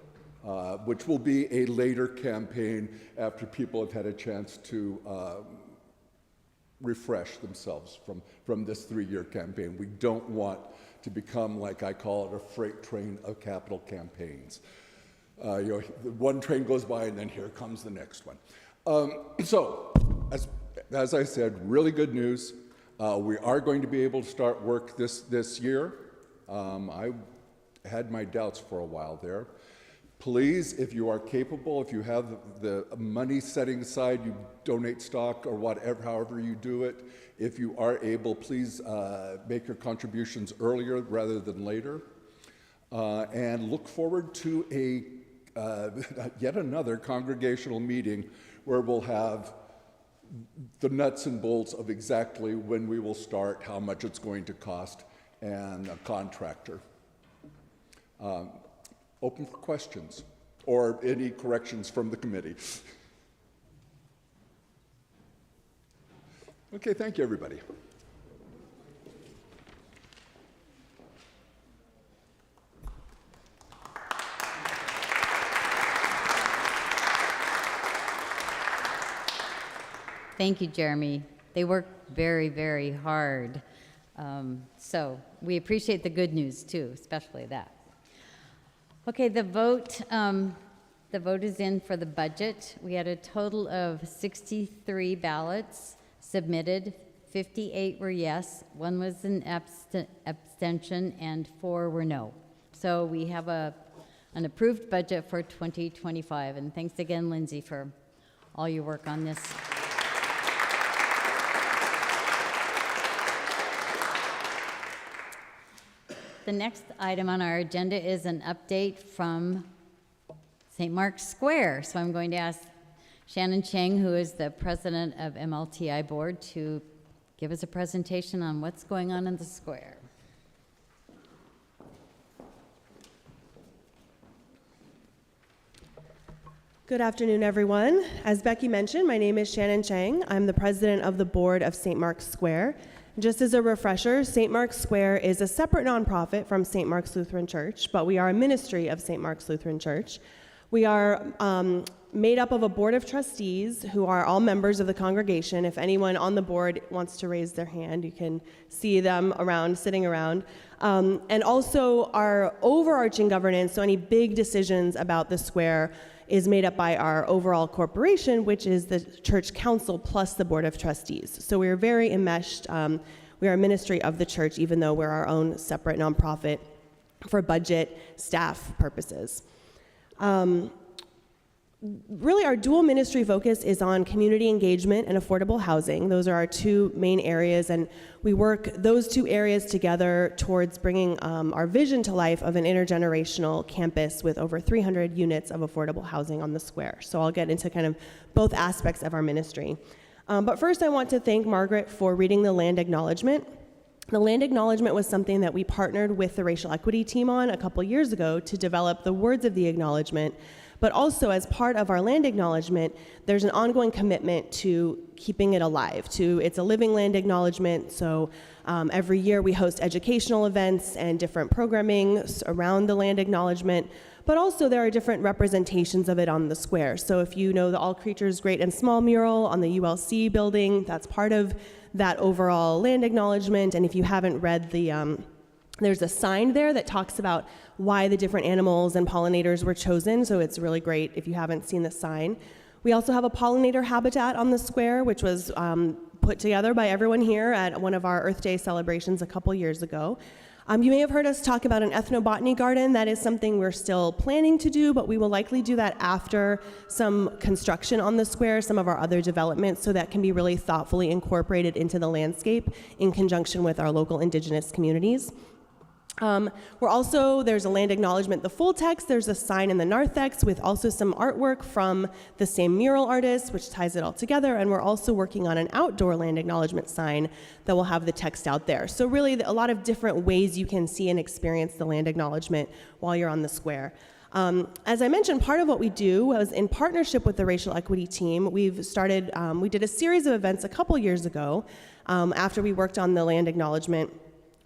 which will be a later campaign after people have had a chance to refresh themselves from this 3-year campaign. We don't want to become, like I call it, a freight train of capital campaigns. One train goes by and then here comes the next one. So, as I said, really good news. We are going to be able to start work this year. I had my doubts for a while there. Please, if you are capable, if you have the money setting aside, you donate stock or whatever, however you do it, if you are able, please make your contributions earlier rather than later. And look forward to yet another congregational meeting where we'll have the nuts and bolts of exactly when we will start, how much it's going to cost, and a contractor. Open for questions or any corrections from the committee. Okay, thank you, everybody. Thank you, Jeremy. They work very, very hard. So we appreciate the good news too, especially that. Okay, the vote is in for the budget. We had a total of 63 ballots submitted. 58 were yes, 1 was an abstention, and 4 were no. So we have an approved budget for 2025. And thanks again, Lindsay, for all your work on this. The next item on our agenda is an update from St. Mark's Square. So I'm going to ask Shannon Cheng, who is the president of MLTI board, to give us a presentation on what's going on in the square. Good afternoon, everyone. As Becky mentioned, my name is Shannon Cheng. I'm the president of the board of St. Mark's Square. Just as a refresher, St. Mark's Square is a separate nonprofit from St. Mark's Lutheran Church, but we are a ministry of St. Mark's Lutheran Church. We are made up of a board of trustees who are all members of the congregation. If anyone on the board wants to raise their hand, you can see them around, sitting around. And also our overarching governance, so any big decisions about the square is made up by our overall corporation, which is the church council plus the board of trustees. So we're very enmeshed. We are a ministry of the church, even though we're our own separate nonprofit for budget, staff purposes. Really, our dual ministry focus is on community engagement and affordable housing. Those are our two main areas, and we work those two areas together towards bringing our vision to life of an intergenerational campus with over 300 units of affordable housing on the square. So I'll get into kind of both aspects of our ministry. But first, I want to thank Margaret for reading the land acknowledgement. The land acknowledgement was something that we partnered with the racial equity team on a couple years ago to develop the words of the acknowledgement. But also, as part of our land acknowledgement, there's an ongoing commitment to keeping it alive. It's a living land acknowledgement, so every year we host educational events and different programming around the land acknowledgement. But also, there are different representations of it on the square. So if you know the All Creatures Great and Small mural on the ULC building, that's part of that overall land acknowledgement. And if you haven't read there's a sign there that talks about why the different animals and pollinators were chosen, so it's really great if you haven't seen the sign. We also have a pollinator habitat on the square, which was put together by everyone here at one of our Earth Day celebrations a couple years ago. You may have heard us talk about an ethnobotany garden. That is something we're still planning to do, but we will likely do that after some construction on the square, some of our other developments, so that can be really thoughtfully incorporated into the landscape in conjunction with our local indigenous communities. There's a land acknowledgement, the full text, there's a sign in the narthex with also some artwork from the same mural artist, which ties it all together, and we're also working on an outdoor land acknowledgement sign that will have the text out there. So really, a lot of different ways you can see and experience the land acknowledgement while you're on the square. As I mentioned, part of what we do was in partnership with the racial equity team, we did a series of events a couple years ago after we worked on the land acknowledgement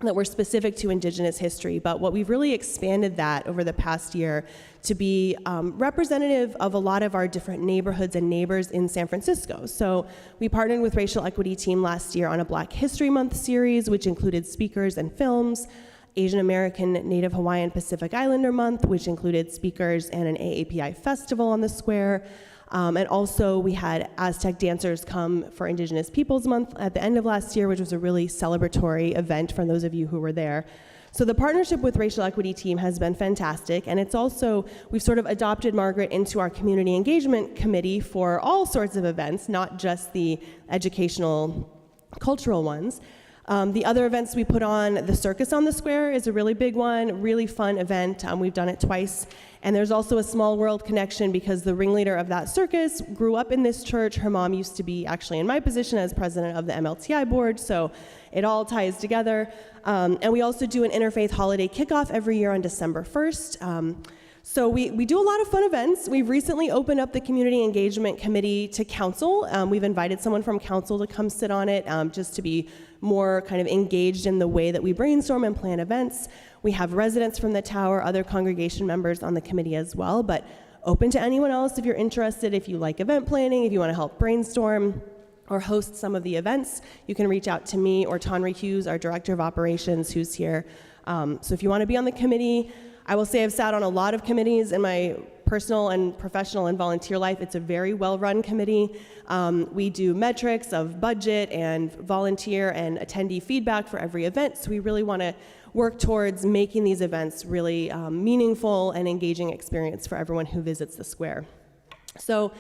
that were specific to Indigenous history, but what we've really expanded that over the past year to be representative of a lot of our different neighborhoods and neighbors in San Francisco. So we partnered with Racial Equity Team last year on a Black History Month series, which included speakers and films, Asian American, Native Hawaiian, Pacific Islander Month, which included speakers and an AAPI festival on the square. And also we had Aztec dancers come for Indigenous Peoples Month at the end of last year, which was a really celebratory event for those of you who were there. So the partnership with Racial Equity Team has been fantastic, and it's also, we've sort of adopted Margaret into our community engagement committee for all sorts of events, not just the educational, cultural ones. The other events we put on, the Circus on the Square is a really big one, really fun event. We've done it twice. And there's also a small world connection because the ringleader of that circus grew up in this church. Her mom used to be actually in my position as president of the MLTI board, so it all ties together. And we also do an interfaith holiday kickoff every year on December 1st. So we do a lot of fun events. We've recently opened up the Community Engagement Committee to council. We've invited someone from council to come sit on it just to be more kind of engaged in the way that we brainstorm and plan events. We have residents from the tower, other congregation members on the committee as well, but open to anyone else if you're interested, if you like event planning, if you want to help brainstorm or host some of the events, you can reach out to me or Tonry Hughes, our Director of Operations, who's here. So if you want to be on the committee, I will say I've sat on a lot of committees in my personal and professional and volunteer life. It's a very well-run committee. We do metrics of budget and volunteer and attendee feedback for every event, so we really want to work towards making these events really meaningful and engaging experience for everyone who visits the square. So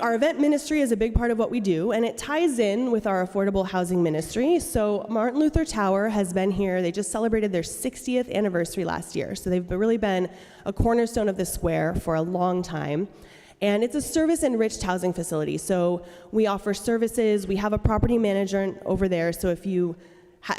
our event ministry is a big part of what we do, and it ties in with our affordable housing ministry. So Martin Luther Tower has been here. They just celebrated their 60th anniversary last year. So they've really been a cornerstone of the square for a long time. And it's a service-enriched housing facility. So we offer services. We have a property manager over there. So if you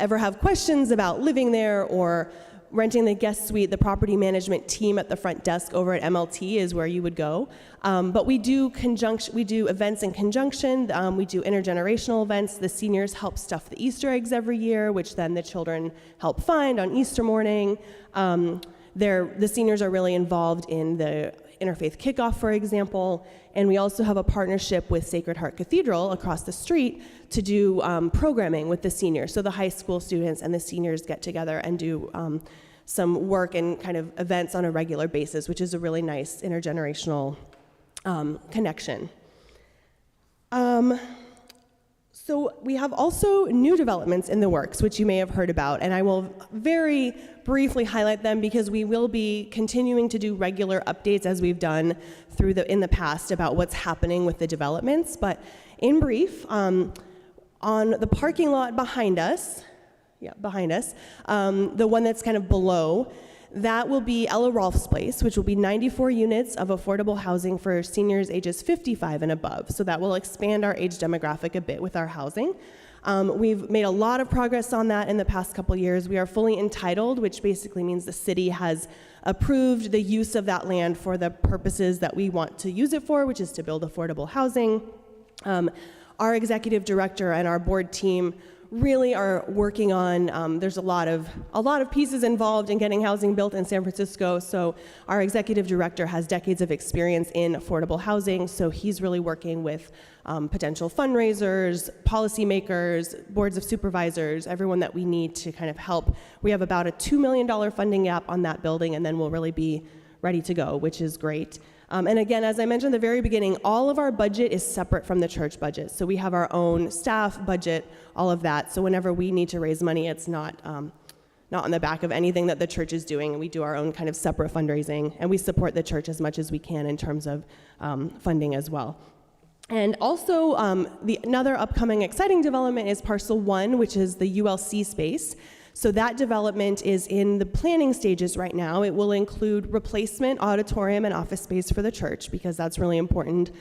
ever have questions about living there or renting the guest suite, the property management team at the front desk over at MLT is where you would go. But we do events in conjunction. We do intergenerational events. The seniors help stuff the Easter eggs every year, which then the children help find on Easter morning. The seniors are really involved in the Interfaith Kickoff, for example. And we also have a partnership with Sacred Heart Cathedral across the street to do programming with the seniors. So the high school students and the seniors get together and do some work and kind of events on a regular basis, which is a really nice intergenerational connection. So we have also new developments in the works, which you may have heard about, and I will very briefly highlight them because we will be continuing to do regular updates as we've done in the past about what's happening with the developments. But in brief, on the parking lot behind us, the one that's kind of below, that will be Ella Rolf's Place, which will be 94 units of affordable housing for seniors ages 55 and above. So that will expand our age demographic a bit with our housing. We've made a lot of progress on that in the past couple years. We are fully entitled, which basically means the city has approved the use of that land for the purposes that we want to use it for, which is to build affordable housing. Our executive director and our board team really are working on, there's a lot of pieces involved in getting housing built in San Francisco, so our executive director has decades of experience in affordable housing, so he's really working with potential fundraisers, policymakers, boards of supervisors, everyone that we need to kind of help. We have about a $2 million funding gap on that building, and then we'll really be ready to go, which is great. And again, as I mentioned at the very beginning, all of our budget is separate from the church budget. So we have our own staff budget, all of that. So whenever we need to raise money, it's not on the back of anything that the church is doing. And we do our own kind of separate fundraising, and we support the church as much as we can in terms of funding as well. And also, another upcoming exciting development is Parcel 1, which is the ULC space. So that development is in the planning stages right now. It will include replacement auditorium and office space for the church, because that's really important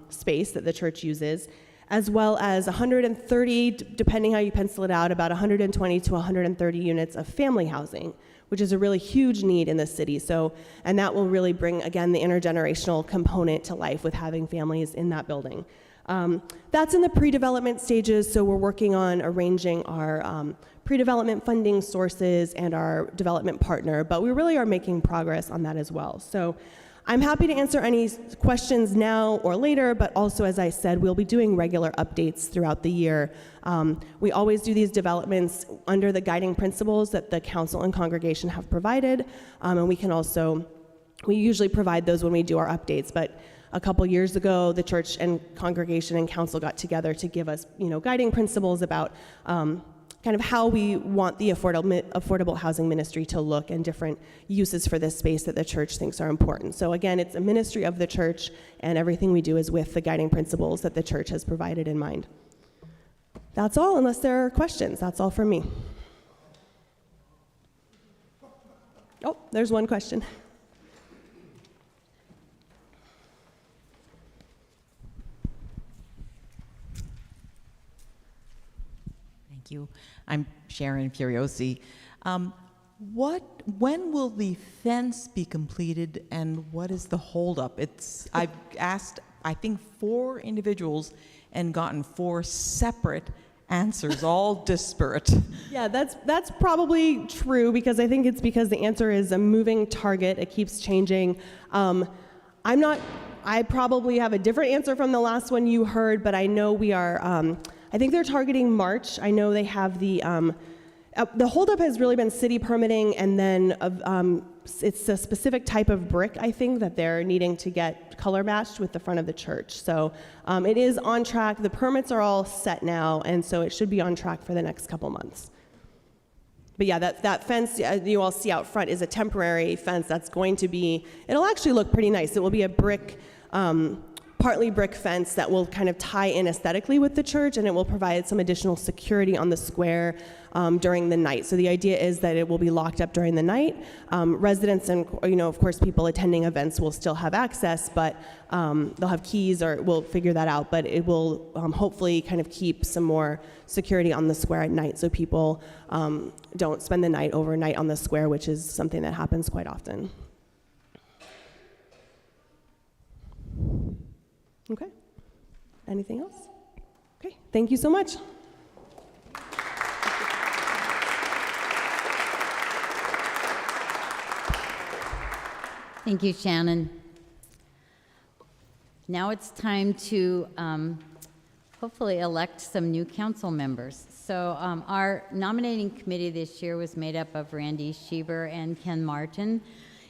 space that the church uses, as well as 130, depending how you pencil it out, about 120 to 130 units of family housing, which is a really huge need in the city. So, and that will really bring, again, the intergenerational component to life with having families in that building. That's in the pre-development stages, so we're working on arranging our pre-development funding sources and our development partner, but we really are making progress on that as well. So I'm happy to answer any questions now or later, but also, as I said, we'll be doing regular updates throughout the year. We always do these developments under the guiding principles that the council and congregation have provided, and we usually provide those when we do our updates, but a couple years ago, the church and congregation and council got together to give us, guiding principles about kind of how we want the affordable housing ministry to look and different uses for this space that the church thinks are important. So again, it's a ministry of the church, and everything we do is with the guiding principles that the church has provided in mind. That's all, unless there are questions. That's all from me. Oh, there's one question. Thank you. I'm Sharon Furiosi. When will the fence be completed, and what is the holdup? I've asked, I think, 4 individuals and gotten 4 separate answers, all disparate. Yeah, that's probably true, because I think it's because the answer is a moving target. It keeps changing. I probably have a different answer from the last one you heard, but I know we are, I think they're targeting March. I know they have the holdup has really been city permitting, and then it's a specific type of brick, I think, that they're needing to get color matched with the front of the church. So it is on track. The permits are all set now, and so it should be on track for the next couple months. But yeah, that fence you all see out front is a temporary fence that's going to be, it'll actually look pretty nice. It will be a brick, partly brick fence that will kind of tie in aesthetically with the church, and it will provide some additional security on the square during the night. So the idea is that it will be locked up during the night. Residents and, of course, people attending events will still have access, but they'll have keys, or we'll figure that out. But it will hopefully kind of keep some more security on the square at night, so people don't spend the night overnight on the square, which is something that happens quite often. Okay. Anything else? Okay. Thank you so much. Thank you, Shannon. Now it's time to hopefully elect some new council members. So our nominating committee this year was made up of Randy Schieber and Ken Martin.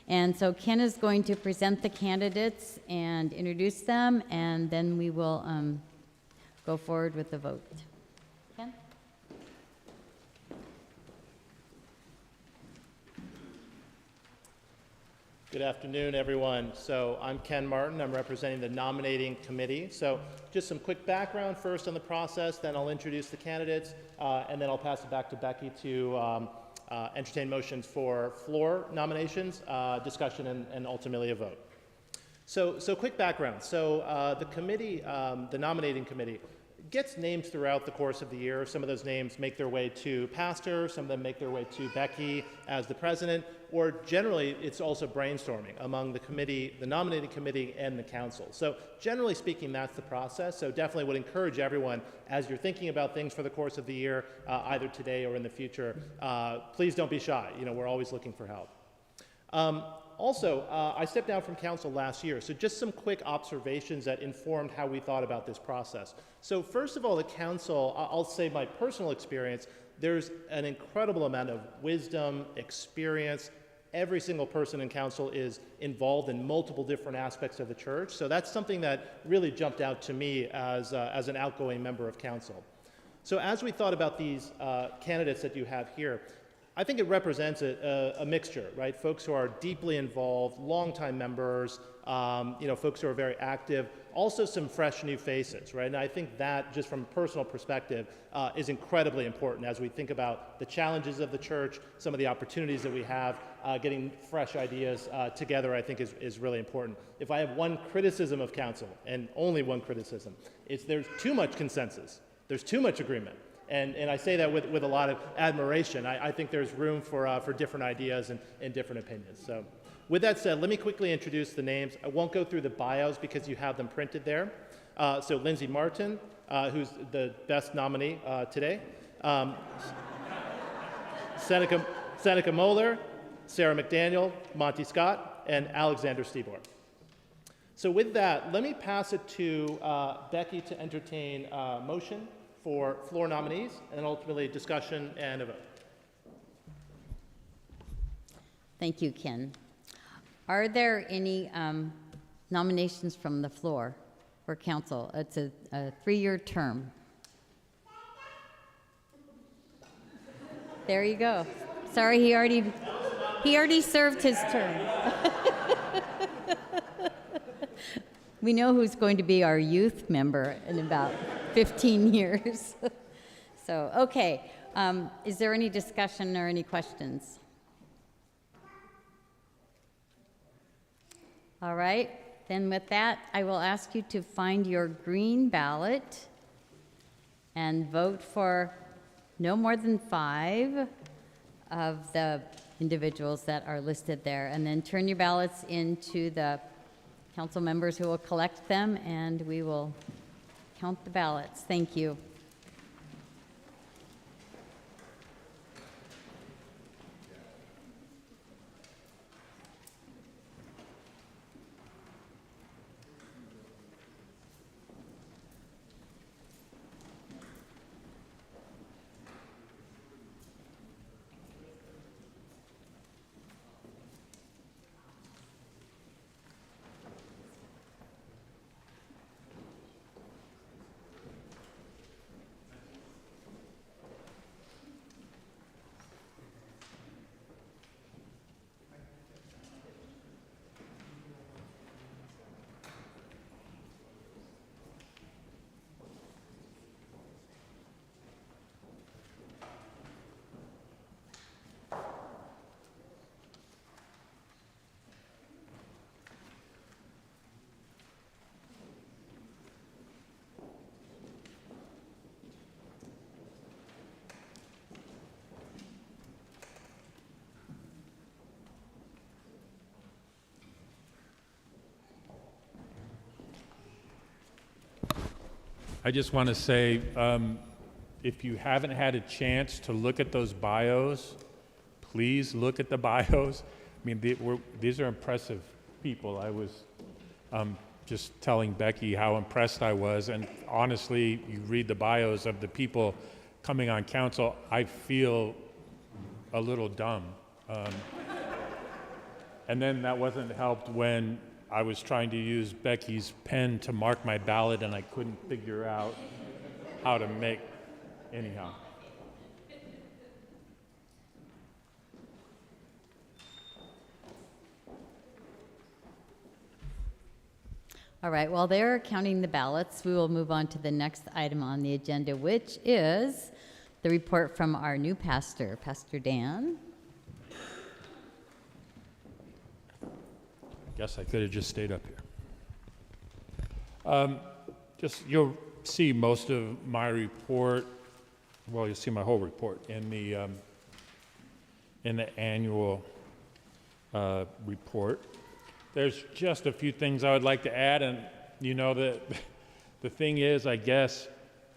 And so Ken is going to present the candidates and introduce them, and then we will go forward with the vote. Ken? Good afternoon, everyone. So I'm Ken Martin. I'm representing the nominating committee. So just some quick background first on the process, then I'll introduce the candidates, and then I'll pass it back to Becky to entertain motions for floor nominations, discussion, and ultimately a vote. So quick background. So the committee, the nominating committee, gets names throughout the course of the year. Some of those names make their way to pastor, some of them make their way to Becky as the president, or generally it's also brainstorming among the committee, the nominating committee, and the council. So generally speaking, that's the process. So definitely would encourage everyone, as you're thinking about things for the course of the year, either today or in the future, please don't be shy. You know, we're always looking for help. Also, I stepped down from council last year, so just some quick observations that informed how we thought about this process. So first of all, the council, I'll say my personal experience, there's an incredible amount of wisdom, experience. Every single person in council is involved in multiple different aspects of the church, so that's something that really jumped out to me as an outgoing member of council. So as we thought about these candidates that you have here, I think it represents a mixture, right? Folks who are deeply involved, longtime members, folks who are very active, also some fresh new faces, right? And I think that, just from a personal perspective, is incredibly important as we think about the challenges of the church, some of the opportunities that we have, getting fresh ideas together, I think is really important. If I have one criticism of council, and only one criticism, it's there's too much consensus. There's too much agreement. And I say that with a lot of admiration. I think there's room for different ideas and different opinions. So with that said, let me quickly introduce the names. I won't go through the bios because you have them printed there. So Lindsay Martin, who's the best nominee today. Seneca Moeller, Sarah McDaniel, Monty Scott, and Alexander Stibor. So with that, let me pass it to Becky to entertain a motion for floor nominees, and ultimately discussion and a vote. Thank you, Ken. Are there any nominations from the floor for council? It's a 3-year term. There you go. Sorry, he already served his term. We know who's going to be our youth member in about 15 years. So, okay. Is there any discussion or any questions? All right. Then with that, I will ask you to find your green ballot and vote for no more than 5 of the individuals that are listed there. And then turn your ballots into the council members who will collect them, and we will count the ballots. Thank you. I just want to say, if you haven't had a chance to look at those bios, please look at the bios. I mean, these are impressive people. I was just telling Becky how impressed I was. And honestly, you read the bios of the people coming on council, I feel a little dumb. And then that wasn't helped when I was trying to use Becky's pen to mark my ballot and I couldn't figure out how to make, anyhow. All right, while they're counting the ballots, we will move on to the next item on the agenda, which is the report from our new pastor, Pastor Dan. Guess I could have just stayed up here. You'll see most of my report, well, you'll see my whole report in the annual report. There's just a few things I would like to add, and you know, the thing is, I guess,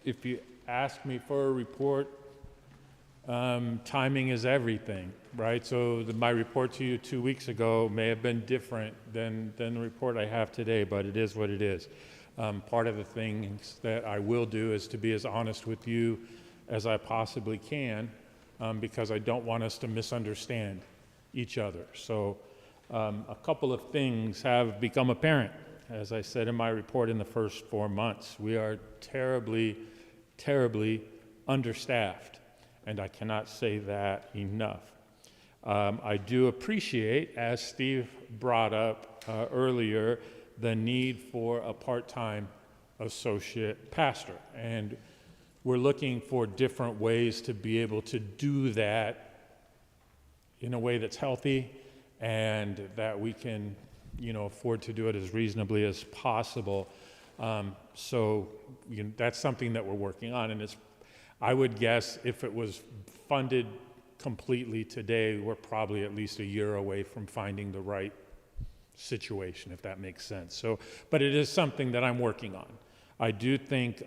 if you ask me for a report, timing is everything, right? So my report to you 2 weeks ago may have been different than the report I have today, but it is what it is. Part of the things that I will do is to be as honest with you as I possibly can, because I don't want us to misunderstand each other. So a couple of things have become apparent. As I said in my report, in the first 4 months, we are terribly, terribly understaffed, and I cannot say that enough. I do appreciate, as Steve brought up earlier, the need for a part-time associate pastor, and we're looking for different ways to be able to do that in a way that's healthy and that we can, afford to do it as reasonably as possible. So that's something that we're working on, and I would guess if it was funded completely today, we're probably at least a year away from finding the right situation, if that makes sense. So, but it is something that I'm working on. I do think,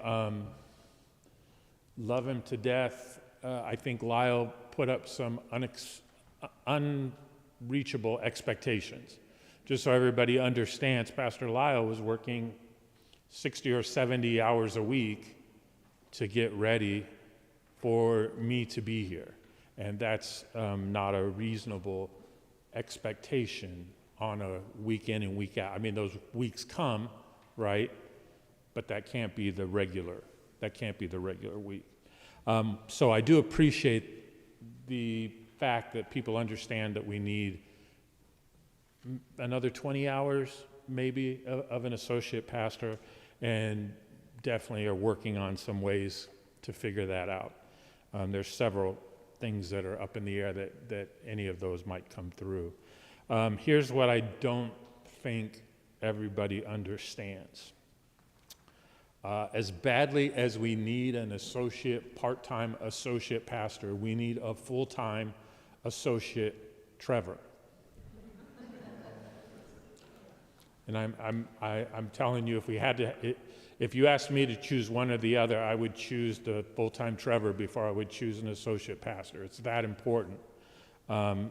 love him to death. I think Lyle put up some unreachable expectations. Just so everybody understands, Pastor Lyle was working 60 or 70 hours a week to get ready for me to be here. And that's not a reasonable expectation on a week in and week out. I mean, those weeks come, right? But that can't be the regular week. So I do appreciate the fact that people understand that we need another 20 hours maybe of an associate pastor, and definitely are working on some ways to figure that out. There's several things that are up in the air that any of those might come through. Here's what I don't think everybody understands. As badly as we need an part-time associate pastor, we need a full-time associate Trevor. And I'm telling you, if you asked me to choose one or the other, I would choose the full-time Trevor before I would choose an associate pastor. It's that important. And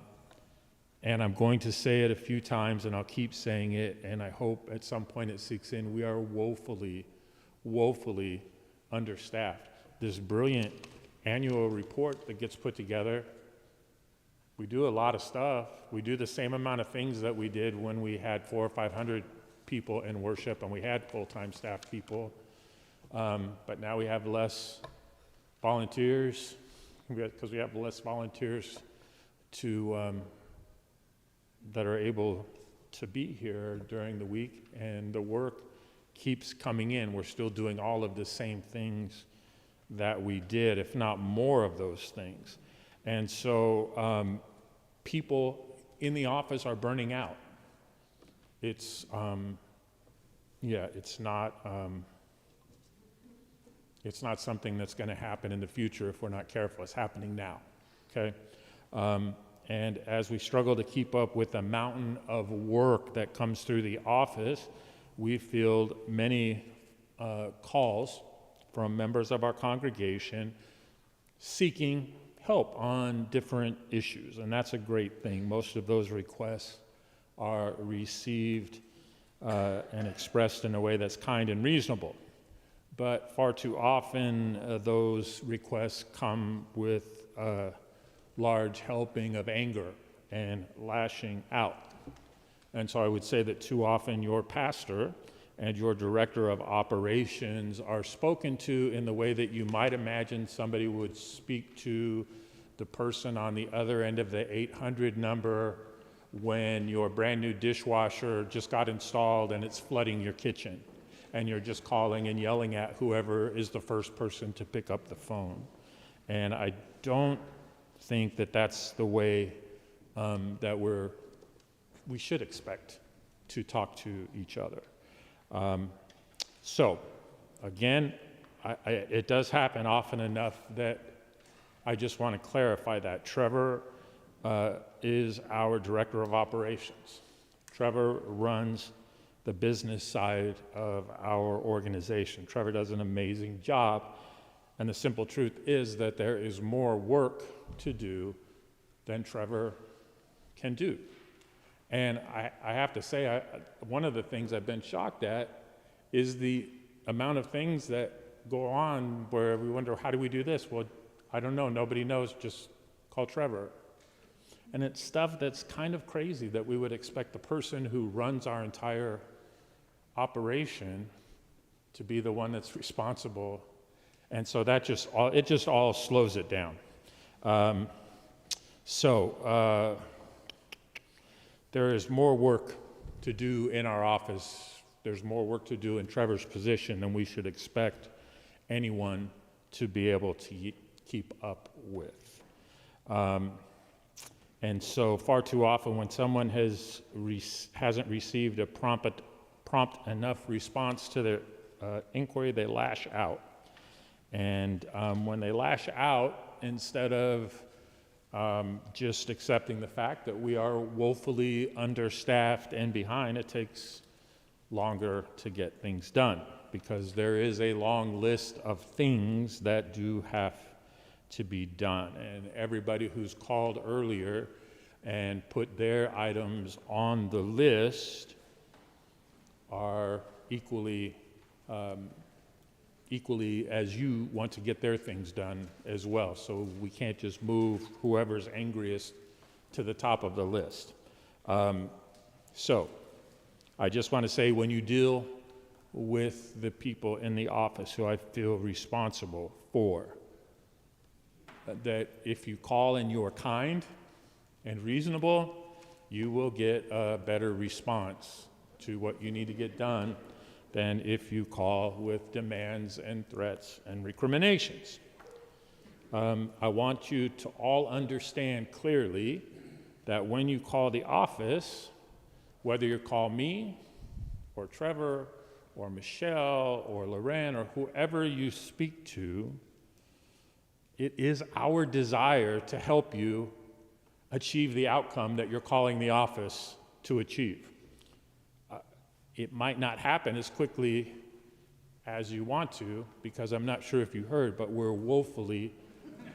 I'm going to say it a few times, and I'll keep saying it, and I hope at some point it sinks in. We are woefully, woefully understaffed. This brilliant annual report that gets put together, we do a lot of stuff. We do the same amount of things that we did when we had 400 or 500 people in worship and we had full-time staff people. But now we have less volunteers, because we have less volunteers that are able to be here during the week, and the work keeps coming in. We're still doing all of the same things that we did, if not more of those things. And so people in the office are burning out. It's not something that's going to happen in the future if we're not careful. It's happening now, okay? And as we struggle to keep up with the mountain of work that comes through the office, we field many calls from members of our congregation seeking help on different issues, and that's a great thing. Most of those requests are received and expressed in a way that's kind and reasonable. But far too often, those requests come with a large helping of anger and lashing out. And so I would say that too often your pastor and your director of operations are spoken to in the way that you might imagine somebody would speak to the person on the other end of the 800 number when your brand new dishwasher just got installed and it's flooding your kitchen, and you're just calling and yelling at whoever is the first person to pick up the phone. And I don't think that that's the way that we should expect to talk to each other. So, again, it does happen often enough that I just want to clarify that. Trevor is our director of operations. Trevor runs the business side of our organization. Trevor does an amazing job, and the simple truth is that there is more work to do than Trevor can do. And I have to say, one of the things I've been shocked at is the amount of things that go on where we wonder, how do we do this? Well, I don't know, nobody knows, just call Trevor. And it's stuff that's kind of crazy that we would expect the person who runs our entire operation to be the one that's responsible. And so that just all slows it down. There is more work to do in our office. There's more work to do in Trevor's position than we should expect anyone to be able to keep up with. And so far too often when someone hasn't received a prompt enough response to their inquiry, they lash out. And when they lash out, instead of just accepting the fact that we are woefully understaffed and behind, it takes longer to get things done because there is a long list of things that do have to be done. And everybody who's called earlier and put their items on the list are equally as you want to get their things done as well. So we can't just move whoever's angriest to the top of the list. So I just want to say, when you deal with the people in the office who I feel responsible for, that if you call and you are kind and reasonable, you will get a better response to what you need to get done than if you call with demands and threats and recriminations. I want you to all understand clearly that when you call the office, whether you call me or Trevor or Michelle or Loren or whoever you speak to, it is our desire to help you achieve the outcome that you're calling the office to achieve. It might not happen as quickly as you want to, because I'm not sure if you heard, but we're woefully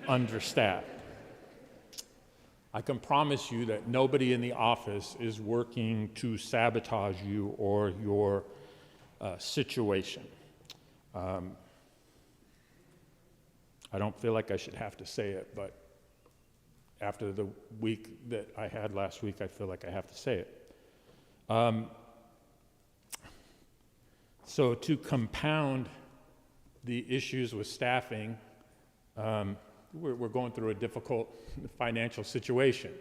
understaffed. I can promise you that nobody in the office is working to sabotage you or your situation. I don't feel like I should have to say it, but after the week that I had last week, I feel like I have to say it. So to compound the issues with staffing, we're going through a difficult financial situation,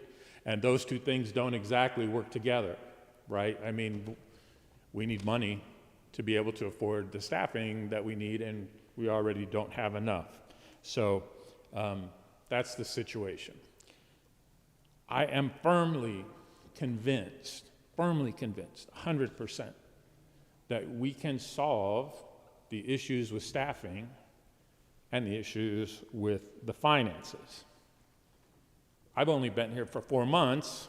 and those two things don't exactly work together, right? I mean, we need money to be able to afford the staffing that we need, and we already don't have enough. So that's the situation. I am firmly convinced, 100%, that we can solve the issues with staffing and the issues with the finances. I've only been here for 4 months,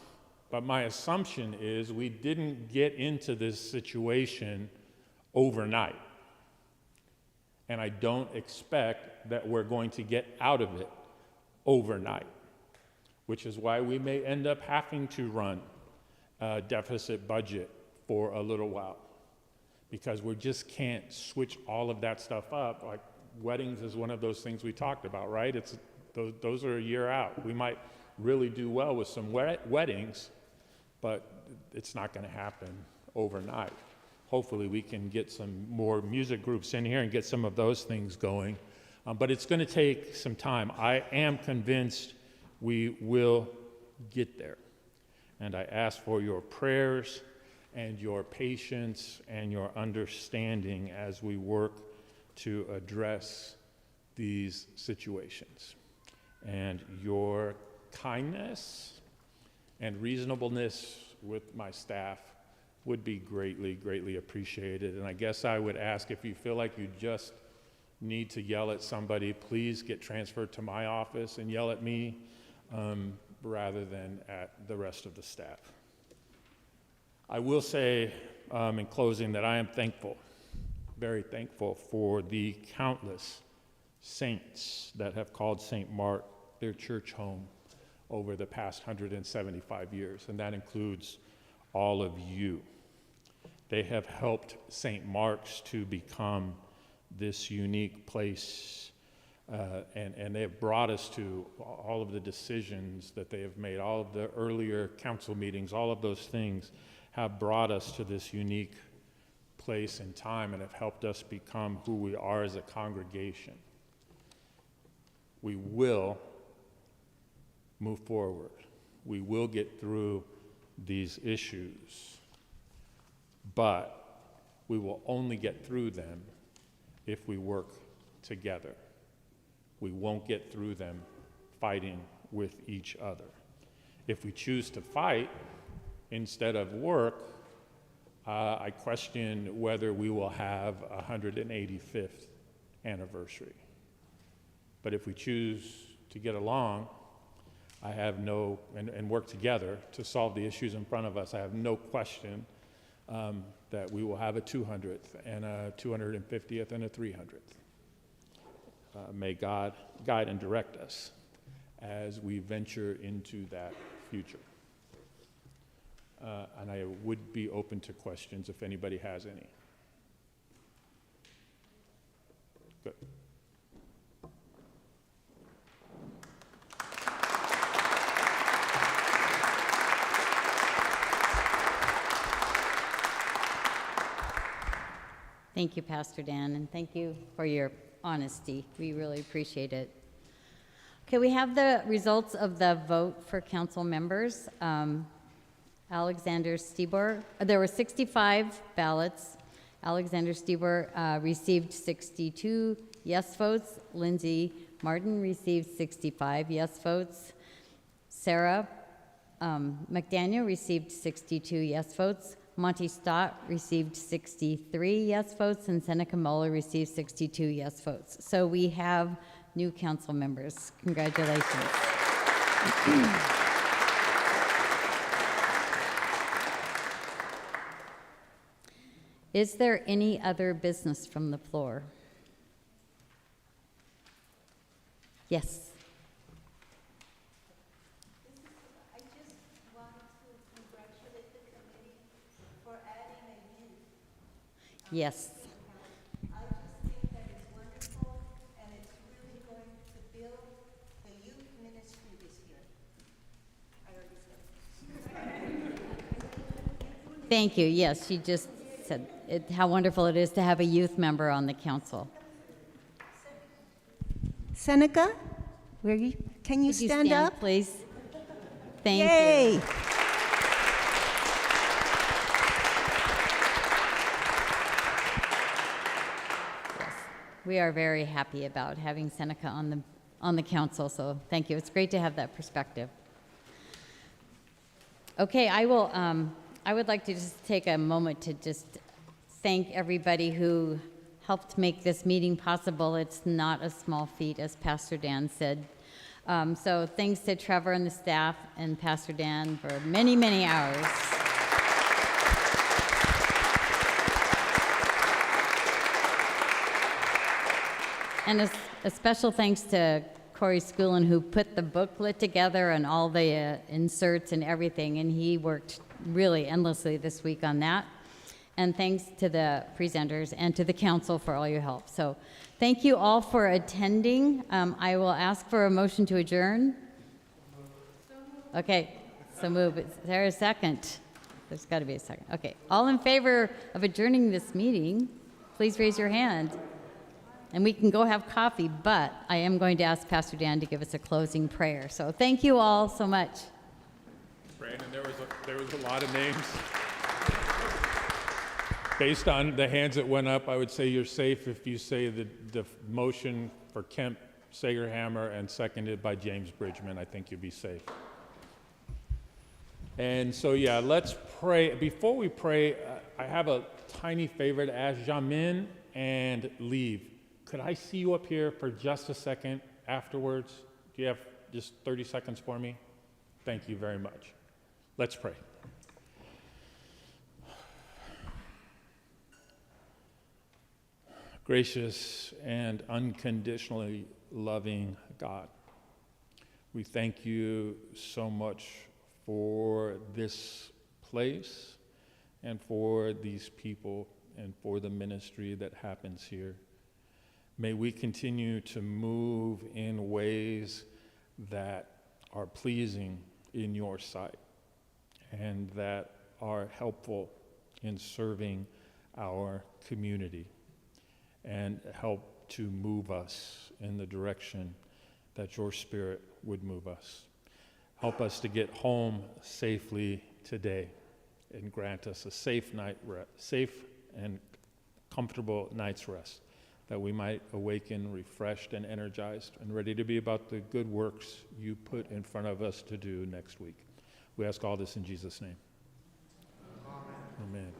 but my assumption is we didn't get into this situation overnight. And I don't expect that we're going to get out of it overnight, which is why we may end up having to run a deficit budget for a little while. because we just can't switch all of that stuff up. Like weddings is one of those things we talked about, right? Those are a year out. We might really do well with some weddings, but it's not going to happen overnight. Hopefully we can get some more music groups in here and get some of those things going. But it's going to take some time. I am convinced we will get there. And I ask for your prayers and your patience and your understanding as we work to address these situations. And your kindness and reasonableness with my staff would be greatly, greatly appreciated. And I guess I would ask, if you feel like you just need to yell at somebody, please get transferred to my office and yell at me rather than at the rest of the staff. I will say in closing that I am thankful, very thankful for the countless saints that have called St. Mark their church home over the past 175 years, and that includes all of you. They have helped St. Mark's to become this unique place, and they have brought us to all of the decisions that they have made, all of the earlier council meetings, all of those things have brought us to this unique place and time and have helped us become who we are as a congregation. We will move forward. We will get through these issues, but we will only get through them if we work together. We won't get through them fighting with each other. If we choose to fight instead of work, I question whether we will have a 185th anniversary. But if we choose to get along, and work together to solve the issues in front of us, I have no question that we will have a 200th and a 250th and a 300th. May God guide and direct us as we venture into that future. And I would be open to questions if anybody has any. Good. Thank you, Pastor Dan, and thank you for your honesty. We really appreciate it. Okay, we have the results of the vote for council members. Alexander Stibor, there were 65 ballots. Alexander Stibor received 62 yes votes. Lindsay Martin received 65 yes votes. Sarah McDaniel received 62 yes votes. Monty Stott received 63 yes votes, and Seneca Muller received 62 yes votes. So we have new council members. Congratulations. Is there any other business from the floor? Yes. Yes. I just think that it's wonderful, and it's really going to build the youth ministry this year. I already said. Thank you. Yes, she just said how wonderful it is to have a youth member on the council. Seneca, can you Could stand up? Please? Thank Yay. you. We are very happy about having Seneca on the council, so thank you. It's great to have that perspective. Okay, I would like to just take a moment to just thank everybody who helped make this meeting possible. It's not a small feat, as Pastor Dan said. So thanks to Trevor and the staff and Pastor Dan for many, many hours. And a special thanks to Corey Schoolin, who put the booklet together and all the inserts and everything, and he worked really endlessly this week on that. And thanks to the presenters and to the council for all your help. So thank you all for attending. I will ask for a motion to adjourn. Okay, so move. Is there a second? There's got to be a second. Okay, all in favor of adjourning this meeting, please raise your hand. And we can go have coffee, but I am going to ask Pastor Dan to give us a closing prayer. So thank you all so much. Brandon, there was a lot of names. Based on the hands that went up, I would say you're safe if you say the motion for Kemp Sagerhammer and seconded by James Bridgman. I think you'll be safe. And so, yeah, let's pray. Before we pray, I have a tiny favor to ask Jamin and leave. Could I see you up here for just a second afterwards? Do you have just 30 seconds for me? Thank you very much. Let's pray. Gracious and unconditionally loving God, we thank you so much for this place and for these people and for the ministry that happens here. May we continue to move in ways that are pleasing in your sight and that are helpful in serving our community, and help to move us in the direction that your Spirit would move us. Help us to get home safely today, and grant us a safe and comfortable night's rest, that we might awaken refreshed and energized and ready to be about the good works you put in front of us to do next week. We ask all this in Jesus' name. Amen. Amen.